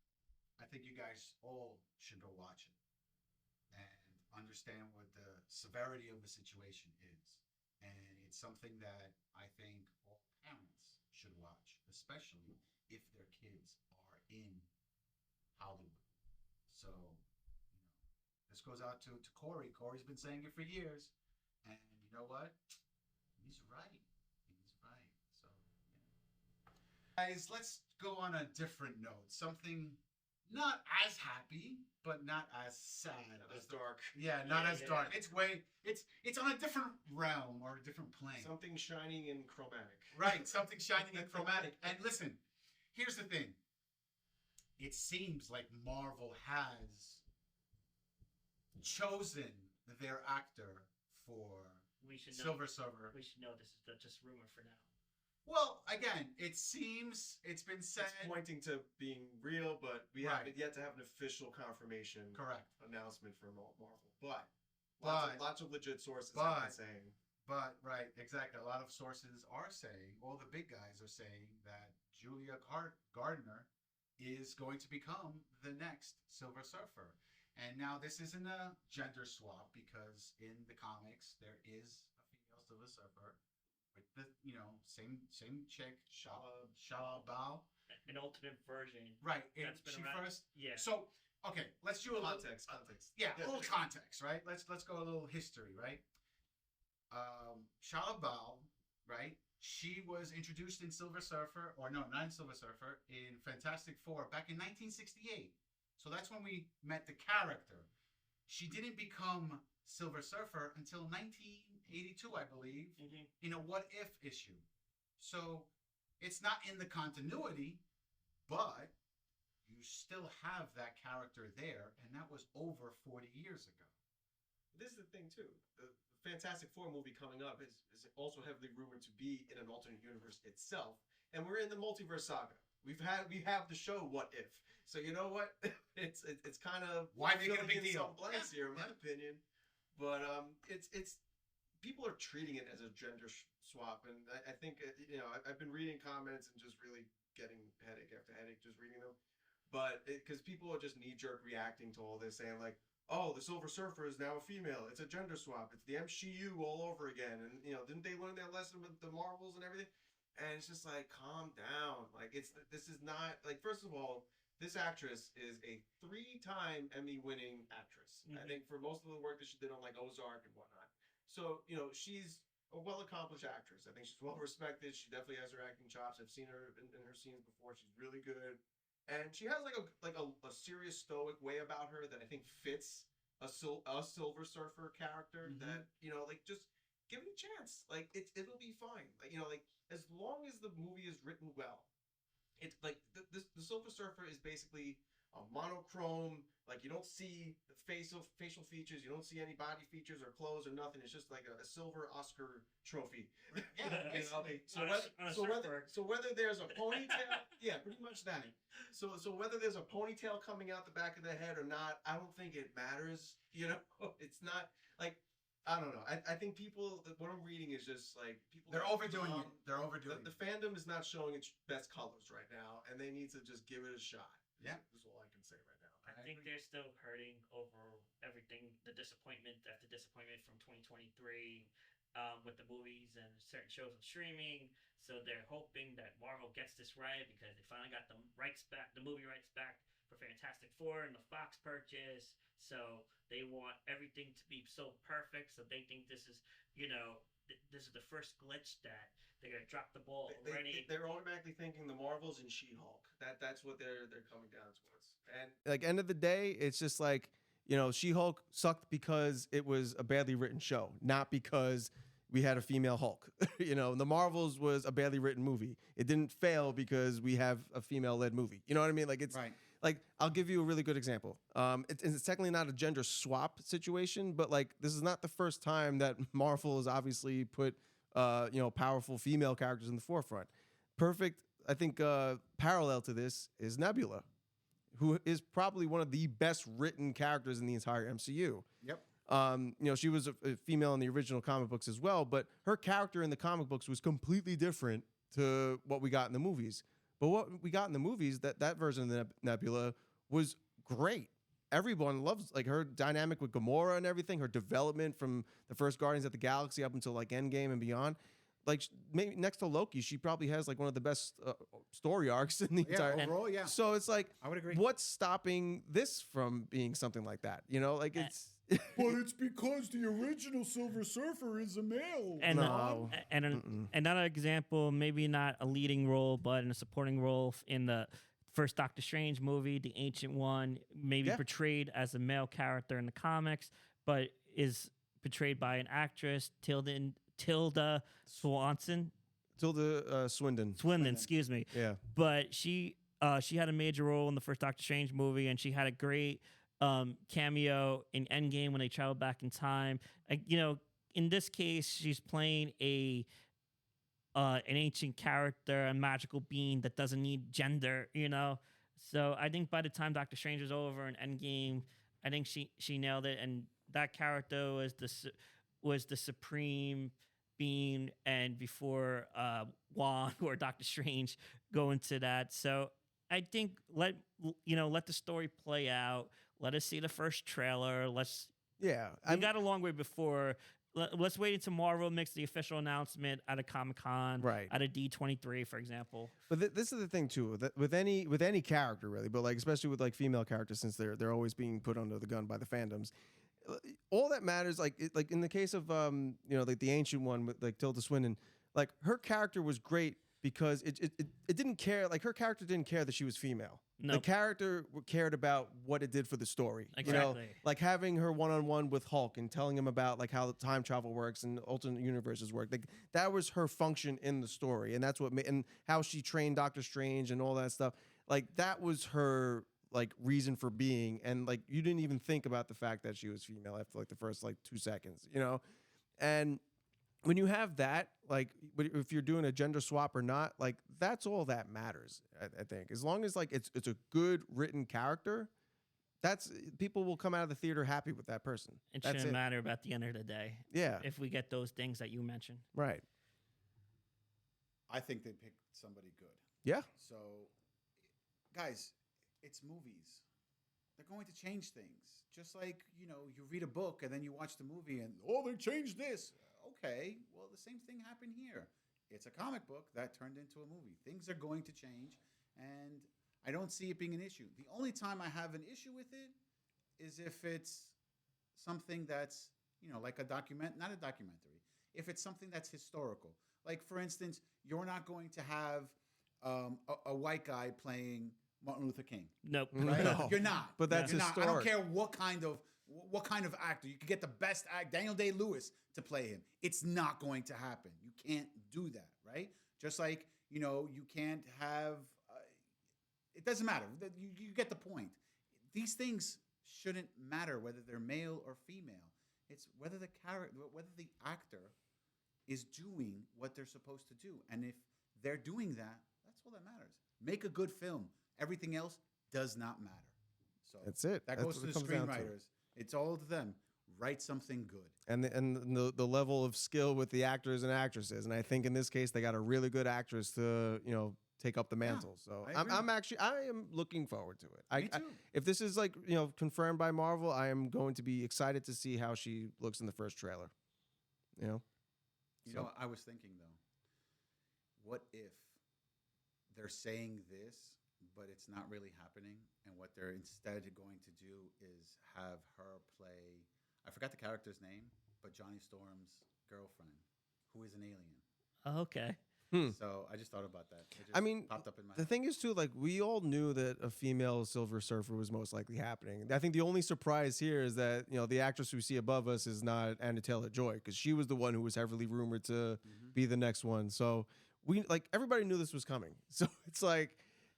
A: I think you guys all should go watch it and understand what the severity of the situation is. And it's something that I think all parents should watch, especially if their kids are in Hollywood. So, this goes out to Corey. Corey's been saying it for years. And you know what? He's right. So, guys, let's go on a different note. Something not as happy, but not as sad.
B: As dark.
A: Yeah, not
C: Yeah,
A: as
C: yeah.
A: dark. It's on a different realm or a different plane.
B: Something shining and chromatic.
A: Right, something shining and chromatic. And listen, here's the thing. It seems like Marvel has chosen their actor for
C: We should know.
A: Silver Surfer.
C: We should know this is just rumor for now.
A: Well, again, it seems it's been said.
B: It's pointing to being real, but we
A: Right.
B: haven't yet to have an official confirmation
A: Correct.
B: announcement from Marvel. But
A: But-
B: lots of legit sources
A: but-
B: have been saying.
A: But, right, exactly. A lot of sources are saying, all the big guys are saying that Julia Gardner is going to become the next Silver Surfer. And now this isn't a gender swap because in the comics there is a female Silver Surfer with the same chick, Shala Bao.
C: An alternate version.
A: Right.
C: That's been
A: she
C: around.
A: first.
C: Yeah.
A: So okay, let's do a little
B: Context.
A: yeah, a little context, right? Let's go a little history, right? Shala Bao, right? She was introduced in Silver Surfer, or no, not in Silver Surfer, in Fantastic Four back in 1968. So that's when we met the character. She didn't become Silver Surfer until 1982, I believe, in a What If issue. So it's not in the continuity, but you still have that character there, and that was over 40 years ago.
B: This is the thing too. The Fantastic Four movie coming up is also heavily rumored to be in an alternate universe itself, and we're in the multiverse saga. We have the show What If. So you know what? It's kind of
A: Why make it a
B: filling
A: big
B: in
A: deal?
B: some blanks here, in my opinion. But it's people are treating it as a gender swap, and I think I've been reading comments and just really getting headache after headache just reading them. But because people are just knee-jerk reacting to all this, saying like, oh, the Silver Surfer is now a female. It's a gender swap. It's the MCU all over again. And, didn't they learn that lesson with the Marvels and everything? And it's just like, calm down. Like, this is not, like, first of all, this actress is a 3-time Emmy-winning actress. I think for most of the work that she did on, like, Ozark and whatnot. So, she's a well-accomplished actress. I think she's well-respected. She definitely has her acting chops. I've seen her in her scenes before. She's really good. And she has a serious stoic way about her that I think fits a Silver Surfer character. That just give it a chance. Like it'll be fine. Like as long as the movie is written well. It's like the Silver Surfer is basically a monochrome. Like you don't see the facial features. You don't see any body features or clothes or nothing. It's just like a silver Oscar trophy. So whether there's a ponytail, yeah, pretty much that. So whether there's a ponytail coming out the back of the head or not, I don't think it matters. It's not like I don't know. I think people. What I'm reading is just like people.
A: They're overdoing it. They're overdoing
B: the fandom is not showing its best colors right now, and they need to just give it a shot.
A: Yeah,
B: that's all I can say right now.
C: I think they're still hurting over everything, the disappointment after disappointment from 2023 with the movies and certain shows on streaming. So they're hoping that Marvel gets this right because they finally got the movie rights back for Fantastic Four and the Fox purchase. So they want everything to be so perfect. So they think this is, this is the first glitch that they're gonna drop the ball already.
B: They're automatically thinking the Marvels and She-Hulk. That's what they're coming down towards. And like end of the day, it's just like She-Hulk sucked because it was a badly written show, not because we had a female Hulk. The Marvels was a badly written movie. It didn't fail because we have a female-led movie. You know what I mean? Like it's
A: right.
B: Like I'll give you a really good example. It's technically not a gender swap situation, but like this is not the first time that Marvel has obviously put powerful female characters in the forefront. Perfect, I think, parallel to this is Nebula, who is probably one of the best written characters in the entire MCU.
A: Yep.
B: She was a female in the original comic books as well, but her character in the comic books was completely different to what we got in the movies. But what we got in the movies, that version of the Nebula was great. Everyone loves like her dynamic with Gamora and everything, her development from the first Guardians of the Galaxy up until like Endgame and beyond. Like maybe next to Loki, she probably has like one of the best story arcs in the entire.
A: Overall, yeah.
B: So it's like,
A: I would agree.
B: What's stopping this from being something like that? It's.
D: But it's because the original Silver Surfer is a male.
C: And
B: No.
C: Another example, maybe not a leading role, but in a supporting role in the first Doctor Strange movie, the Ancient One, maybe portrayed as a male character in the comics, but is portrayed by an actress, Tilda Swanson.
E: Swindon.
C: Excuse me.
E: Yeah.
C: But she had a major role in the first Doctor Strange movie, and she had a great cameo in Endgame when they traveled back in time. In this case, she's playing an ancient character, a magical being that doesn't need gender. So I think by the time Doctor Strange was over in Endgame, I think she nailed it, and that character was the supreme being, and before Wong or Doctor Strange go into that. So I think let the story play out. Let us see the first trailer. We got a long way before. Let's wait until Marvel makes the official announcement at a Comic-Con,
E: right?
C: At a D23, for example.
E: But this is the thing too, that with any character really, but like especially with like female characters, since they're always being put under the gun by the fandoms. All that matters, like in the case of like the Ancient One with like Tilda Swinton, like her character was great because it didn't care, like her character didn't care that she was female.
C: No.
E: The character cared about what it did for the story.
C: Exactly.
E: Like having her one-on-one with Hulk and telling him about like how the time travel works and alternate universes work. Like that was her function in the story, and that's what and how she trained Doctor Strange and all that stuff. Like that was her like reason for being, and like you didn't even think about the fact that she was female after like the first like 2 seconds, and when you have that, like if you're doing a gender swap or not, like that's all that matters. I think as long as like it's a good written character, that's people will come out of the theater happy with that person.
C: It shouldn't matter about the end of the day.
E: Yeah,
C: if we get those things that you mentioned,
E: right.
A: I think they picked somebody good.
E: Yeah.
A: So, guys, it's movies. They're going to change things. Just like, you read a book and then you watch the movie and, they changed this. Okay, well, the same thing happened here. It's a comic book that turned into a movie. Things are going to change, and I don't see it being an issue. The only time I have an issue with it is if it's something that's, like not a documentary. If it's something that's historical. Like, for instance, you're not going to have a white guy playing Martin Luther King.
C: Nope.
A: Right?
E: No.
A: You're not.
E: But that's historic.
A: I don't care what kind of actor. You could get the best actor, Daniel Day-Lewis, to play him. It's not going to happen. You can't do that, right? Just like, you can't have... it doesn't matter. You get the point. These things shouldn't matter whether they're male or female. It's whether the actor is doing what they're supposed to do. And if they're doing that, that's all that matters. Make a good film. Everything else does not matter. So
E: that's it.
A: That goes to the screenwriters. It's all to them. Write something good. And
E: the level of skill with the actors and actresses. And I think in this case they got a really good actress to, take up the mantle. So I am looking forward to it.
A: Me too.
E: If this is like, confirmed by Marvel, I am going to be excited to see how she looks in the first trailer.
A: I was thinking though, what if they're saying this, but it's not really happening, and what they're instead going to do is have her play, I forgot the character's name, but Johnny Storm's girlfriend, who is an alien.
C: Oh, okay.
A: So I just thought about that. It just popped up in my
E: the
A: head.
E: thing is too, like we all knew that a female Silver Surfer was most likely happening. I think the only surprise here is that the actress we see above us is not Anya Taylor-Joy, because she was the one who was heavily rumored to be the next one. So everybody knew this was coming. So it's like.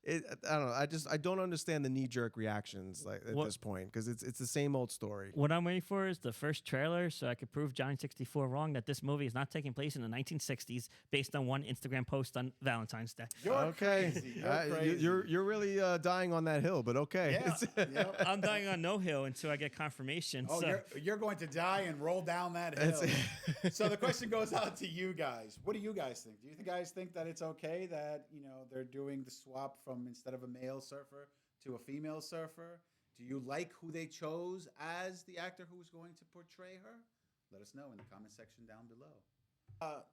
E: I don't know. I don't understand the knee-jerk reactions at this point, because it's the same old story.
C: What I'm waiting for is the first trailer so I could prove Johnny 64 wrong that this movie is not taking place in the 1960s based on one Instagram post on Valentine's Day.
A: You're crazy.
E: You're really dying on that hill, but okay.
A: Yeah. Yep.
C: I'm dying on no hill until I get confirmation.
A: Oh,
C: so.
A: you're going to die and roll down that hill. So the question goes out to you guys. What do you guys think? Do you guys think that it's okay that they're doing the swap from instead of a male surfer to a female surfer? Do you like who they chose as the actor who was going to portray her? Let us know in the comment section down below.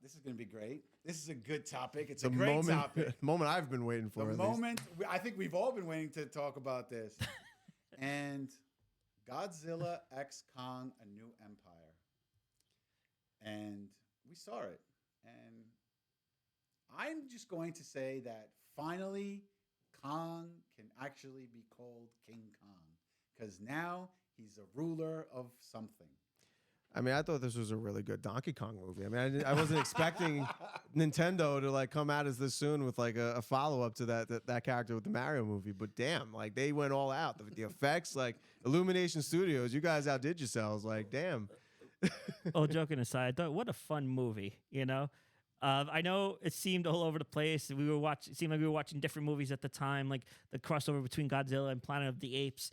A: This is going to be great. This is a good topic. It's a great topic.
E: Moment I've been waiting for.
A: I think we've all been waiting to talk about this. And Godzilla x Kong: A New Empire. And we saw it. And I'm just going to say that finally
F: Kong can actually be called King Kong because now he's a ruler of something.
E: I mean, I thought this was a really good Donkey Kong movie. I mean, I wasn't expecting Nintendo to like come out as this soon with like a follow up to that character with the Mario movie. But damn, like they went all out. The effects, like Illumination Studios, you guys outdid yourselves. Like, damn.
G: Oh, joking aside, I thought what a fun movie. You know, I know it seemed all over the place. We were watching. It seemed like we were watching different movies at the time, like the crossover between Godzilla and Planet of the Apes.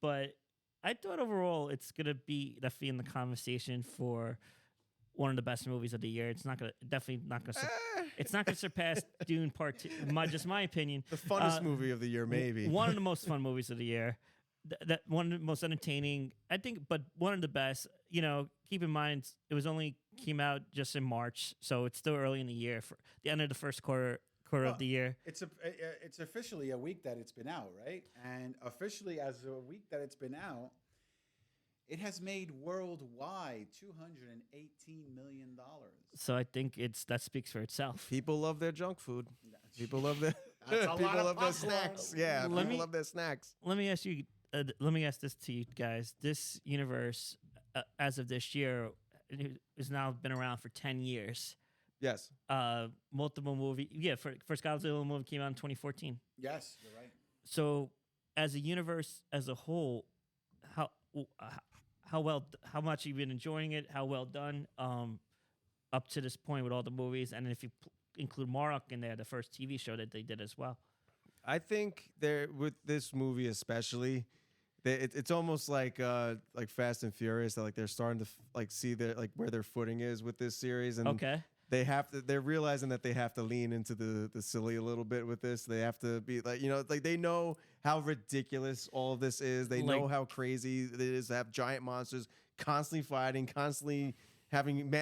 G: But I thought overall it's gonna be definitely in the conversation for one of the best movies of the year. It's definitely not gonna. It's not gonna surpass Dune Part 2. Just my opinion.
E: The funnest movie of the year, maybe.
G: One of the most fun movies of the year. That one of the most entertaining, I think, but one of the best. You know, keep in mind it was only came out just in March, so it's still early in the year. For the end of the first quarter of the year.
F: It's officially a week that it's been out, right? And officially, as a week that it's been out, it has made worldwide $218 million.
G: So I think that speaks for itself.
E: People love their junk food. People love their
F: That's a lot
E: people
F: of
E: love their
F: popcorn.
E: snacks. Yeah, people love their snacks.
G: Let me ask you. Let me ask this to you guys. This universe, as of this year, has now been around for 10 years.
E: Yes.
G: Multiple movie. Yeah, first Godzilla movie came out in 2014.
F: Yes, you're right.
G: So, as a universe as a whole, how much you've been enjoying it? How well done up to this point with all the movies, and if you include Marok in there, the first TV show that they did as well.
E: I think with this movie especially, it's almost like Fast and Furious that like they're starting to see their like where their footing is with this series, and
G: Okay.
E: they're realizing that they have to lean into the silly a little bit with this. They have to be like, like they know how ridiculous all of this is. They know how crazy it is to have giant monsters constantly fighting, constantly having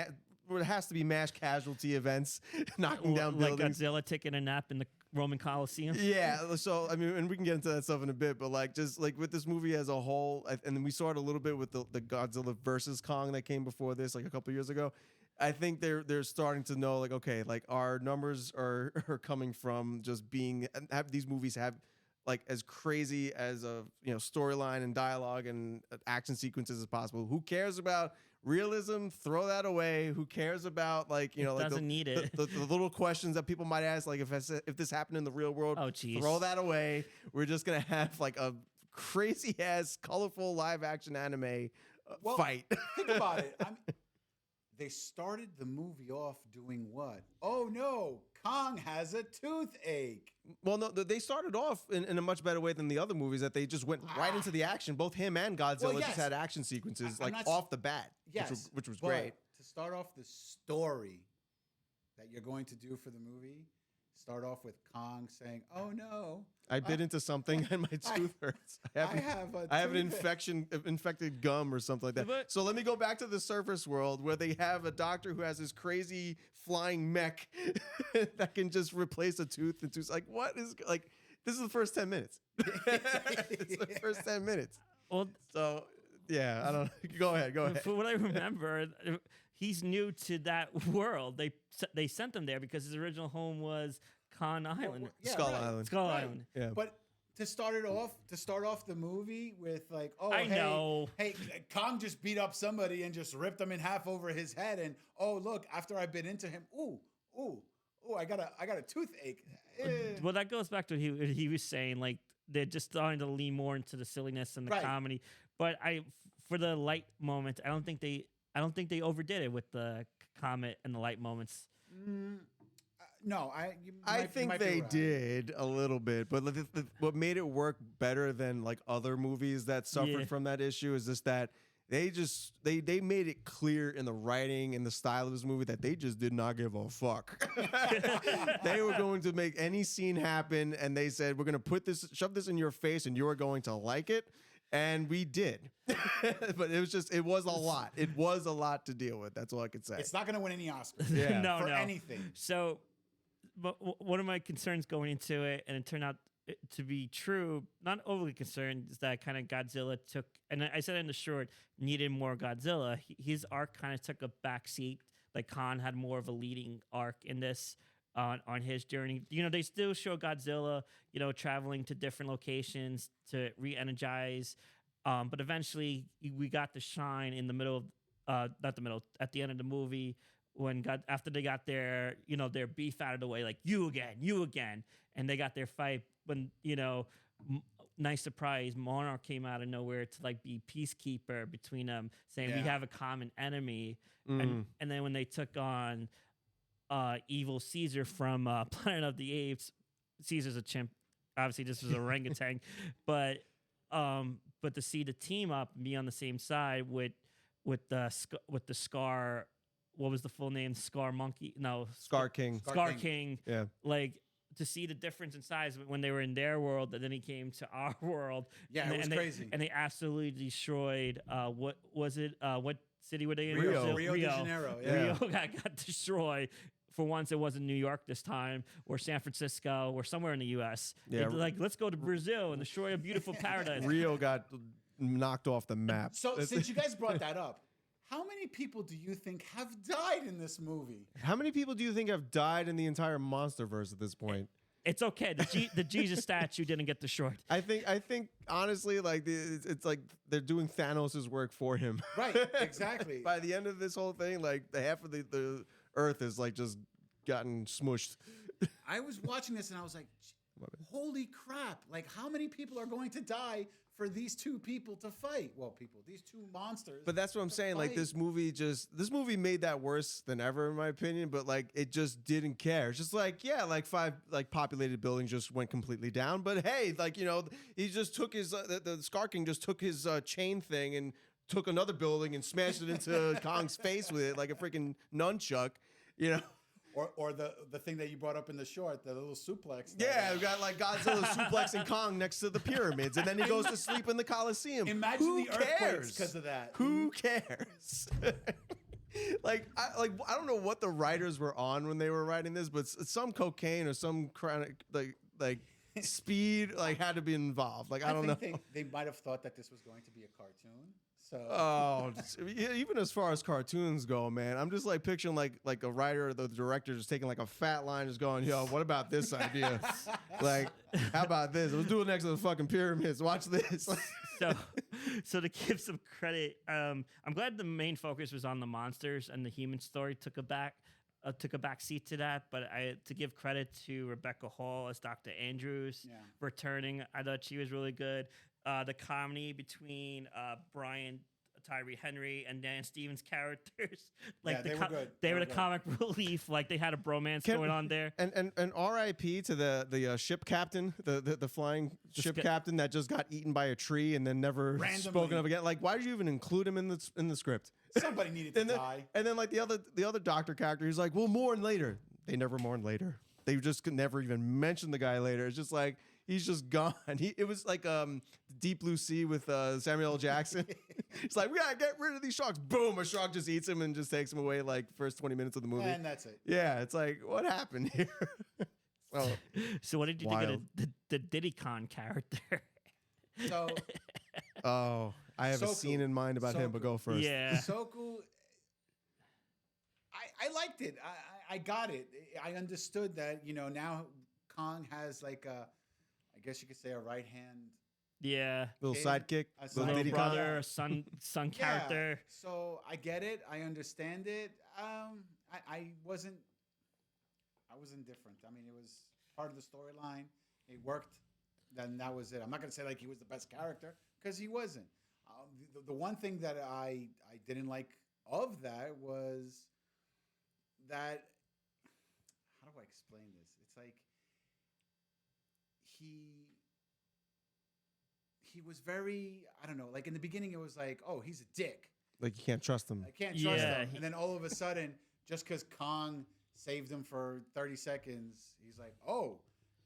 E: it has to be mass casualty events, knocking down
G: like
E: buildings.
G: Godzilla taking a nap in the Roman Coliseum.
E: Yeah, so I mean, and we can get into that stuff in a bit, but like just like with this movie as a whole, and then we saw it a little bit with the Godzilla versus Kong that came before this, like a couple years ago. I think they're starting to know like, okay, like our numbers are coming from just being have these movies have like as crazy as a storyline and dialogue and action sequences as possible. Who cares about realism? Throw that away. Who cares about like like
G: doesn't need it.
E: the little questions that people might ask, like if this happened in the real world?
G: Oh, geez.
E: Throw that away. We're just gonna have like a crazy ass, colorful live action anime fight.
F: Think about it. They started the movie off doing what? Oh no, Kong has a toothache.
E: Well, no, they started off in a much better way than the other movies. That they just went right into the action. Both him and Godzilla just had action sequences
F: I'm
E: like
F: not
E: off the bat,
F: Yes,
E: which was
F: but
E: great.
F: To start off the story that you're going to do for the movie, start off with Kong saying, "Oh no,
E: I bit into something and my tooth hurts. I have an infected gum or something like that."
G: But-
E: So let me go back to the surface world where they have a doctor who has this crazy flying mech that can just replace a tooth. And like, what is like? This is the first 10 minutes. It's the first 10 minutes.
G: Well,
E: So yeah, I don't. Go ahead.
G: for what I remember, he's new to that world. They sent him there because his original home was Khan Island,
F: yeah,
E: Skull
F: right.
E: Island.
G: Skull
F: Right.
G: Island.
E: Yeah.
F: But to start off the movie with like, oh,
G: I know.
F: hey, Kong just beat up somebody and just ripped him in half over his head, and oh look, after I bit into him, ooh, I got a toothache.
G: Well, that goes back to what he was saying. Like they're just starting to lean more into the silliness and the
F: Right.
G: comedy. But for the light moments, I don't think they overdid it with the comet and the light moments.
F: No,
E: I think they did a little bit, but what made it work better than like other movies that suffered
G: Yeah.
E: from that issue is just that they made it clear in the writing and the style of this movie that they just did not give a fuck. They were going to make any scene happen, and they said, "We're going to shove this in your face, and you're going to like it." And we did. But it was a lot. It was a lot to deal with. That's all I could say.
F: It's not going to win any Oscars.
E: Yeah.
G: No,
F: for
G: no.
F: anything.
G: So, but one of my concerns going into it, and it turned out to be true, not overly concerned, is that kind of Godzilla took, and I said in the short, needed more Godzilla. His arc kind of took a backseat. Like Khan had more of a leading arc in this, on his journey. You know, they still show Godzilla, you know, traveling to different locations to re-energize. But eventually, we got the shine in the middle of not the middle, at the end of the movie when after they got their, you know, their beef out of the way, like you again, and they got their fight when, you know, nice surprise, Monarch came out of nowhere to like be peacekeeper between them, saying we
F: Yeah.
G: have a common enemy,
E: Mm.
G: and then when they took on evil Caesar from Planet of the Apes, Caesar's a chimp. Obviously, this was a orangutan, but to see the team up and be on the same side with the Scar, what was the full name? Scar Monkey? No,
E: Scar King.
G: Scar King.
E: Yeah.
G: Like to see the difference in size when they were in their world, and then he came to our world.
F: Yeah,
G: and
F: it was crazy.
G: And they absolutely destroyed. What was it? What city were they in?
E: Rio.
G: Brazil?
F: Rio de Janeiro. Yeah.
E: Yeah.
G: Rio got destroyed. For once, it wasn't New York this time, or San Francisco, or somewhere in the U.S.
E: Yeah.
G: They're like, let's go to Brazil and destroy a beautiful paradise.
E: Rio got knocked off the map.
F: So since you guys brought that up, how many people do you think have died in this movie?
E: How many people do you think have died in the entire MonsterVerse at this point?
G: It's okay. The Jesus statue didn't get destroyed.
E: I think honestly, like it's like they're doing Thanos' work for him.
F: Right, exactly.
E: By the end of this whole thing, like the half of the Earth is like just gotten smushed.
F: I was watching this and I was like, holy crap. Like, how many people are going to die for these two people to fight? Well, these two monsters.
E: But that's what I'm
F: to
E: saying. Like
F: fight.
E: this movie made that worse than ever, in my opinion. But like it just didn't care. It's just like, yeah, like 5 like populated buildings just went completely down. But hey, like, you know, he just took his the Scar King just took his chain thing and took another building and smashed it into Kong's face with it like a freaking nunchuck, you know.
F: Or the thing that you brought up in the short, the little suplex.
E: Yeah, we got like Godzilla suplexing Kong next to the pyramids, and then he goes to sleep in the Coliseum.
F: Imagine
E: Who
F: the earthquakes
E: cares?
F: because of that.
E: Who cares? I don't know what the writers were on when they were writing this, but some cocaine or some chronic like speed like had to be involved. Like I don't know.
F: think they might have thought that this was going to be a cartoon. So
E: Oh, even as far as cartoons go, man, I'm just like picturing like a writer or the director just taking like a fat line, just going, "Yo, what about this idea? Like, how about this? Let's do it next to the fucking pyramids. Watch this."
G: So to give some credit, I'm glad the main focus was on the monsters and the human story took a back seat to that. But to give credit to Rebecca Hall as Dr. Andrews returning, I thought she was really good. The comedy between Brian Tyree Henry and Dan Stevens' characters, like
F: they were good.
G: They were the comic relief. Like they had a bromance going on there.
E: And R.I.P. to the ship captain, the flying ship captain that just got eaten by a tree and then never spoken of again. Like, why did you even include him in the script?
F: Somebody needed to die.
E: And then like the other doctor character, he's like, "We'll mourn later." They never mourn later. They just could never even mention the guy later. It's just like he's just gone. It was like Deep Blue Sea with Samuel L. Jackson. It's like, we gotta get rid of these sharks. Boom, a shark just eats him and just takes him away like first 20 minutes of the movie.
F: And that's it.
E: Yeah, it's like, what happened here?
G: So what did you think of the Diddy Kong character?
F: So
E: I have a
F: Soku.
E: scene in mind about him, but go first.
G: Yeah.
F: Soku, I liked it. I got it. I understood that, you know, now Kong has like I guess you could say a right hand.
G: Yeah.
E: Little
F: Hey,
E: sidekick,
F: a
E: little
F: sidekick.
E: Diddy Kong.
G: Brother, or son character.
F: So I get it. I understand it. I wasn't different. I mean, it was part of the storyline. It worked. Then that was it. I'm not gonna say like he was the best character because he wasn't. The one thing that I didn't like of that was that, how do I explain this? It's like he was very, I don't know, like in the beginning it was like, oh, he's a dick.
E: Like you can't trust him.
F: I can't trust
G: Yeah,
F: him. And then all of a sudden, just because Kong saved him for 30 seconds, he's like, oh,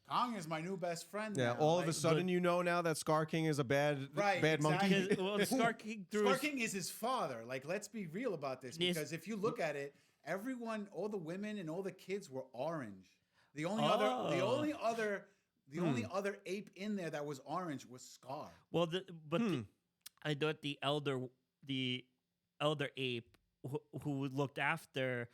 F: Kong is my new best friend.
E: Yeah,
F: now.
E: all
F: Like,
E: of a sudden you know now that Scar King is a bad monkey.
F: exactly.
G: Well, Scar King
F: Scar King is his father. Like, let's be real about this.
G: Yes.
F: Because if you look at it, everyone, all the women and all the kids were orange. The only other ape in there that was orange was Scar.
G: Well, I thought the elder ape who looked after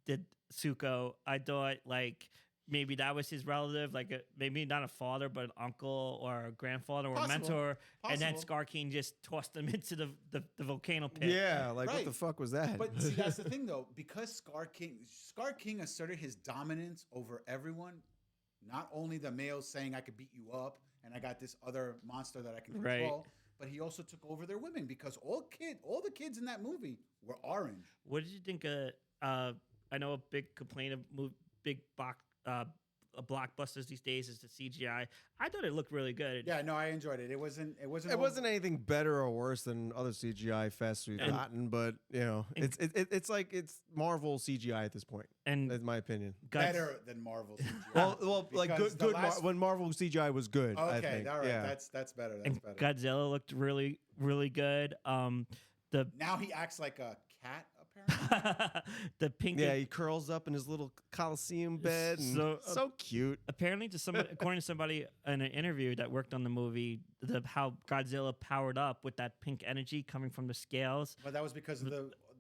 G: did Suko, I thought like maybe that was his relative, like maybe not a father, but an uncle or a grandfather or a
F: Possible.
G: mentor, and then
F: Possible.
G: Scar King just tossed him into the volcano pit.
E: Yeah, like what
F: Right.
E: the fuck was that?
F: But see, that's the thing, though, because Scar King asserted his dominance over everyone. Not only the males saying I could beat you up, and I got this other monster that I can
G: Right.
F: control, but he also took over their women because all the kids in that movie were orange.
G: What did you think of? I know a big complaint of big blockbusters these days is the CGI. I thought it looked really good.
F: Yeah, no, I enjoyed it. It wasn't.
E: It wasn't anything better or worse than other CGI fests we've
G: And-
E: gotten, but you know,
G: and-
E: it's like it's Marvel CGI at this point,
G: And
E: in my opinion.
F: better than Marvel CGI.
E: Well, like
F: Because
E: good,
F: the last-
E: when Marvel CGI was good. I
F: Okay,
E: think.
F: all right,
E: Yeah.
F: that's better. That's
G: and
F: better.
G: Godzilla looked really really good.
F: Now he acts like a cat, apparently.
G: The pink.
E: Yeah, he curls up in his little Coliseum bed, and
G: So,
E: so cute.
G: Apparently, according to somebody in an interview that worked on the movie, how Godzilla powered up with that pink energy coming from the scales.
F: But that was because of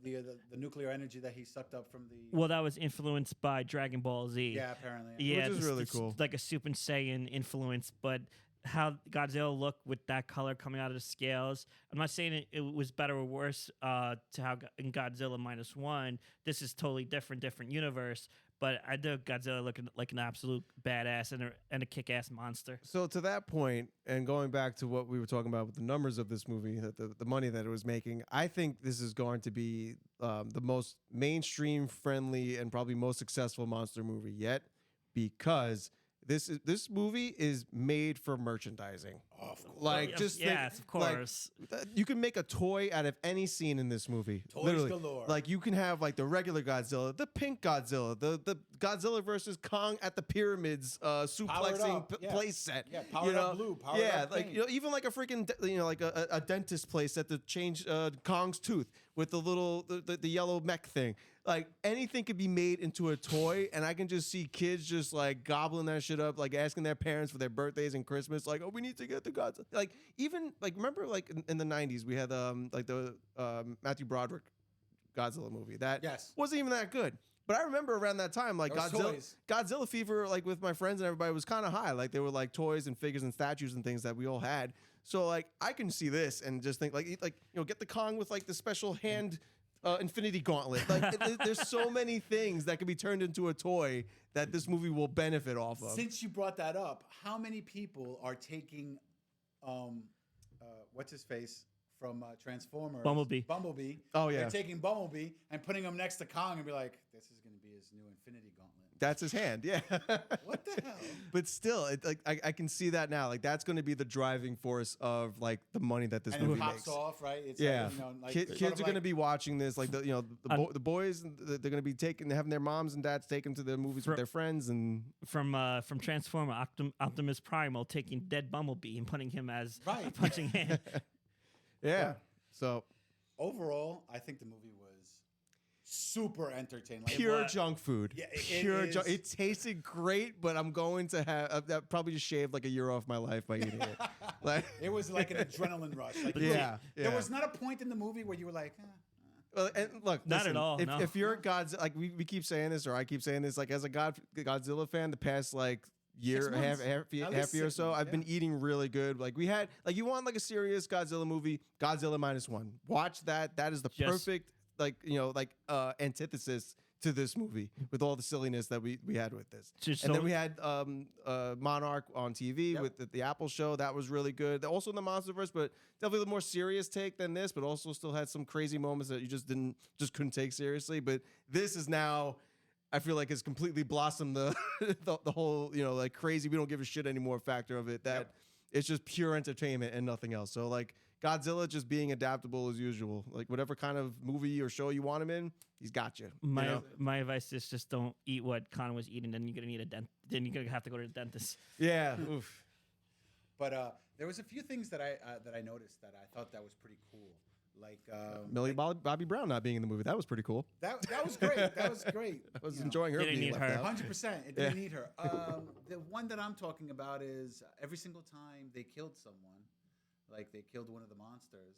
F: the nuclear energy that he sucked up from the.
G: Well, that was influenced by Dragon Ball Z.
F: Yeah, apparently.
G: Yeah,
E: Which is really cool.
G: Like a Super Saiyan influence, but how Godzilla looked with that color coming out of the scales. I'm not saying it was better or worse to how in Godzilla -1. This is totally different universe. But I do Godzilla looking like an absolute badass and a kick-ass monster.
E: So to that point, and going back to what we were talking about with the numbers of this movie, that the money that it was making, I think this is going to be the most mainstream friendly and probably most successful monster movie yet, because this movie is made for merchandising.
F: Of course.
E: Like, just
G: yes,
E: think,
G: of
E: like,
G: course.
E: you can make a toy out of any scene in this movie.
F: Toys
E: Literally.
F: galore.
E: Like, you can have like the regular Godzilla, the pink Godzilla, the Godzilla versus Kong at the pyramids suplexing
F: up, yeah.
E: play set.
F: Yeah, powered up blue, powered
E: yeah,
F: up
E: like
F: pink.
E: you know, even like a freaking like a dentist play set to change Kong's tooth with the little the yellow mech thing. Like, anything could be made into a toy, and I can just see kids just like gobbling that shit up, like asking their parents for their birthdays and Christmas, like, oh, we need to get the Godzilla. Like, even like, remember like in the 90s we had like the Matthew Broderick Godzilla movie that
F: Yes.
E: wasn't even that good. But I remember around that time, like
F: There was toys.
E: Godzilla fever, like with my friends and everybody, was kind of high. Like, there were like toys and figures and statues and things that we all had. So like, I can see this and just think like you know, get the Kong with like the special hand infinity gauntlet. Like, there's so many things that could be turned into a toy that this movie will benefit off of.
F: Since you brought that up, how many people are taking, what's his face from Transformers?
G: Bumblebee.
F: Bumblebee.
E: Oh, yeah.
F: They're taking Bumblebee and putting him next to Kong and be like, this is going to be his new Infinity Gauntlet.
E: That's his hand, yeah.
F: What the hell?
E: But still, I can see that now. Like, that's going to be the driving force of like the money that this
F: And it
E: movie
F: pops
E: makes.
F: off, right? It's
E: Yeah,
F: like, you know, like,
E: kids
F: sort
E: are
F: of
E: going to
F: like-
E: be watching this. Like the boys, they're going to be having their moms and dads take them to the movies with their friends, and
G: From Transformer, Optimus Primal taking dead Bumblebee and putting him as a
F: Right.
G: punching hand.
E: yeah. So
F: Overall, I think the movie was super entertaining. Like,
E: pure
G: was.
E: junk food.
F: Yeah,
E: Pure
F: it
E: junk.
F: is.
E: It tasted great, but I'm going to have that probably just shaved like a year off my life by eating it. Like,
F: It was like an adrenaline rush. Like,
E: Yeah,
F: There
E: yeah.
F: was not a point in the movie where you were like,
E: well, and look,
G: Not
E: listen,
G: at all, no.
E: If you're a Godzilla, like we keep saying this, or I keep saying this, like as a Godzilla fan, the past like year,
F: 6 months. At least
E: half year or
F: 6
E: so,
F: months,
E: I've been
F: yeah.
E: eating really good. Like, we had, like, you want like a serious Godzilla movie, Godzilla -1. Watch that. That is the
G: Just-
E: perfect, like, you know, like antithesis to this movie with all the silliness that we had with this.
G: Just
E: And then
G: so-
E: we had Monarch on TV
F: Yep.
E: with the Apple show. That was really good. Also in the MonsterVerse, but definitely the more serious take than this, but also still had some crazy moments that you just couldn't take seriously. But this is now, I feel like, it's completely blossomed the the whole, you know, like crazy, we don't give a shit anymore factor of it. That it's just pure entertainment and nothing else. So like Godzilla just being adaptable as usual. Like, whatever kind of movie or show you want him in, he's got you.
G: My
E: you know?
G: my advice is just don't eat what Connor was eating. Then you're gonna need then you're gonna have to go to the dentist.
E: Yeah. Oof.
F: but there was a few things that I noticed that I thought that was pretty cool. Like
E: Millie Bobby Brown not being in the movie, that was pretty cool.
F: that was great. That was great.
E: I was
F: You know.
E: enjoying her
G: They didn't
E: being
G: need
E: left
G: her.
E: out.
F: 100%. It didn't need her. The one that I'm talking about is every single time they killed someone, like they killed one of the monsters,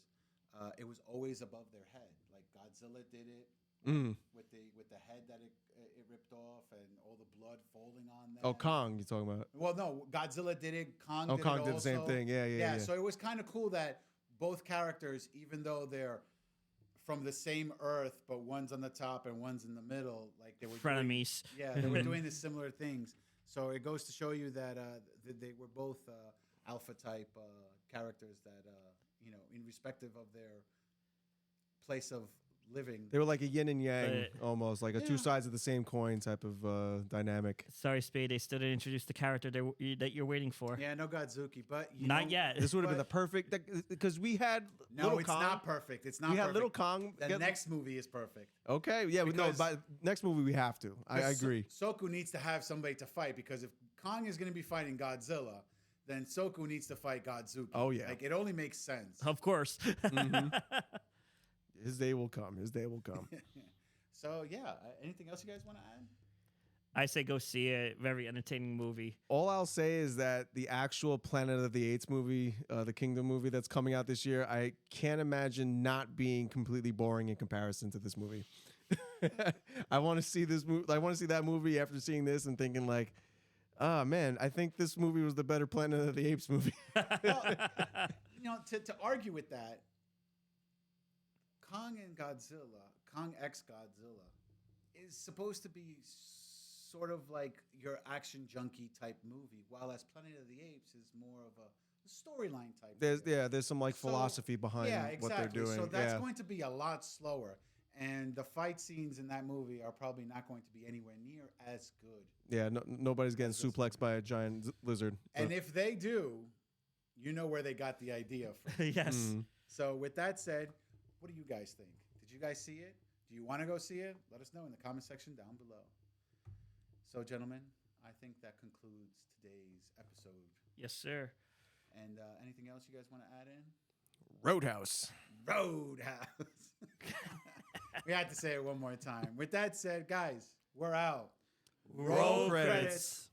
F: it was always above their head. Like Godzilla did it, with the head that it ripped off and all the blood folding on them.
E: Oh, Kong, you're talking about?
F: Well, no, Godzilla did it. Kong
E: Did the same thing. Yeah.
F: So it was kind of cool that both characters, even though they're from the same Earth, but one's on the top and one's in the middle, like they were
G: Frenemies.
F: they were doing the similar things. So it goes to show you that they were both alpha type characters that in respective of their place of living.
E: They were like a yin and yang,
G: But-
E: almost like a two sides of the same coin type of dynamic.
G: Sorry, Spade. They still didn't introduce the character that you're waiting for.
F: Yeah, no Godzuki, but
G: Not yet.
E: This would have been the
F: But-
E: perfect, because we had
F: No,
E: Little
F: it's
E: Kong.
F: not perfect. It's not.
E: We had
F: perfect.
E: Little Kong.
F: The next movie is perfect.
E: Okay, yeah, no,
F: Because-
E: by next movie we have to. I agree.
F: Soku needs to have somebody to fight because if Kong is going to be fighting Godzilla, then Soku needs to fight Godzuki.
E: Oh, yeah.
F: Like it only makes sense.
G: Of course.
E: His day will come. His day will come.
F: So yeah, anything else you guys want to add?
G: I say go see it. Very entertaining movie.
E: All I'll say is that the actual Planet of the Apes movie, the Kingdom movie that's coming out this year, I can't imagine not being completely boring in comparison to this movie. I want to see this movie. I want to see that movie after seeing this and thinking like, oh man, I think this movie was the better Planet of the Apes movie.
F: Well, to argue with that, Kong and Godzilla, Kong x Godzilla, is supposed to be sort of like your action junkie type movie, while as Planet of the Apes is more of a storyline type.
E: There's some like
F: So,
E: philosophy behind what they're doing.
F: So that's going to be a lot slower. And the fight scenes in that movie are probably not going to be anywhere near as good.
E: Yeah, nobody's getting
F: That's just-
E: suplexed by a giant lizard.
F: And if they do, you know where they got the idea from.
G: Yes.
E: Mm.
F: So with that said, what do you guys think? Did you guys see it? Do you want to go see it? Let us know in the comment section down below. So gentlemen, I think that concludes today's episode.
G: Yes, sir.
F: And anything else you guys want to add in?
E: Roadhouse.
F: Roadhouse. We had to say it one more time. With that said, guys, we're out.
G: Roll credits.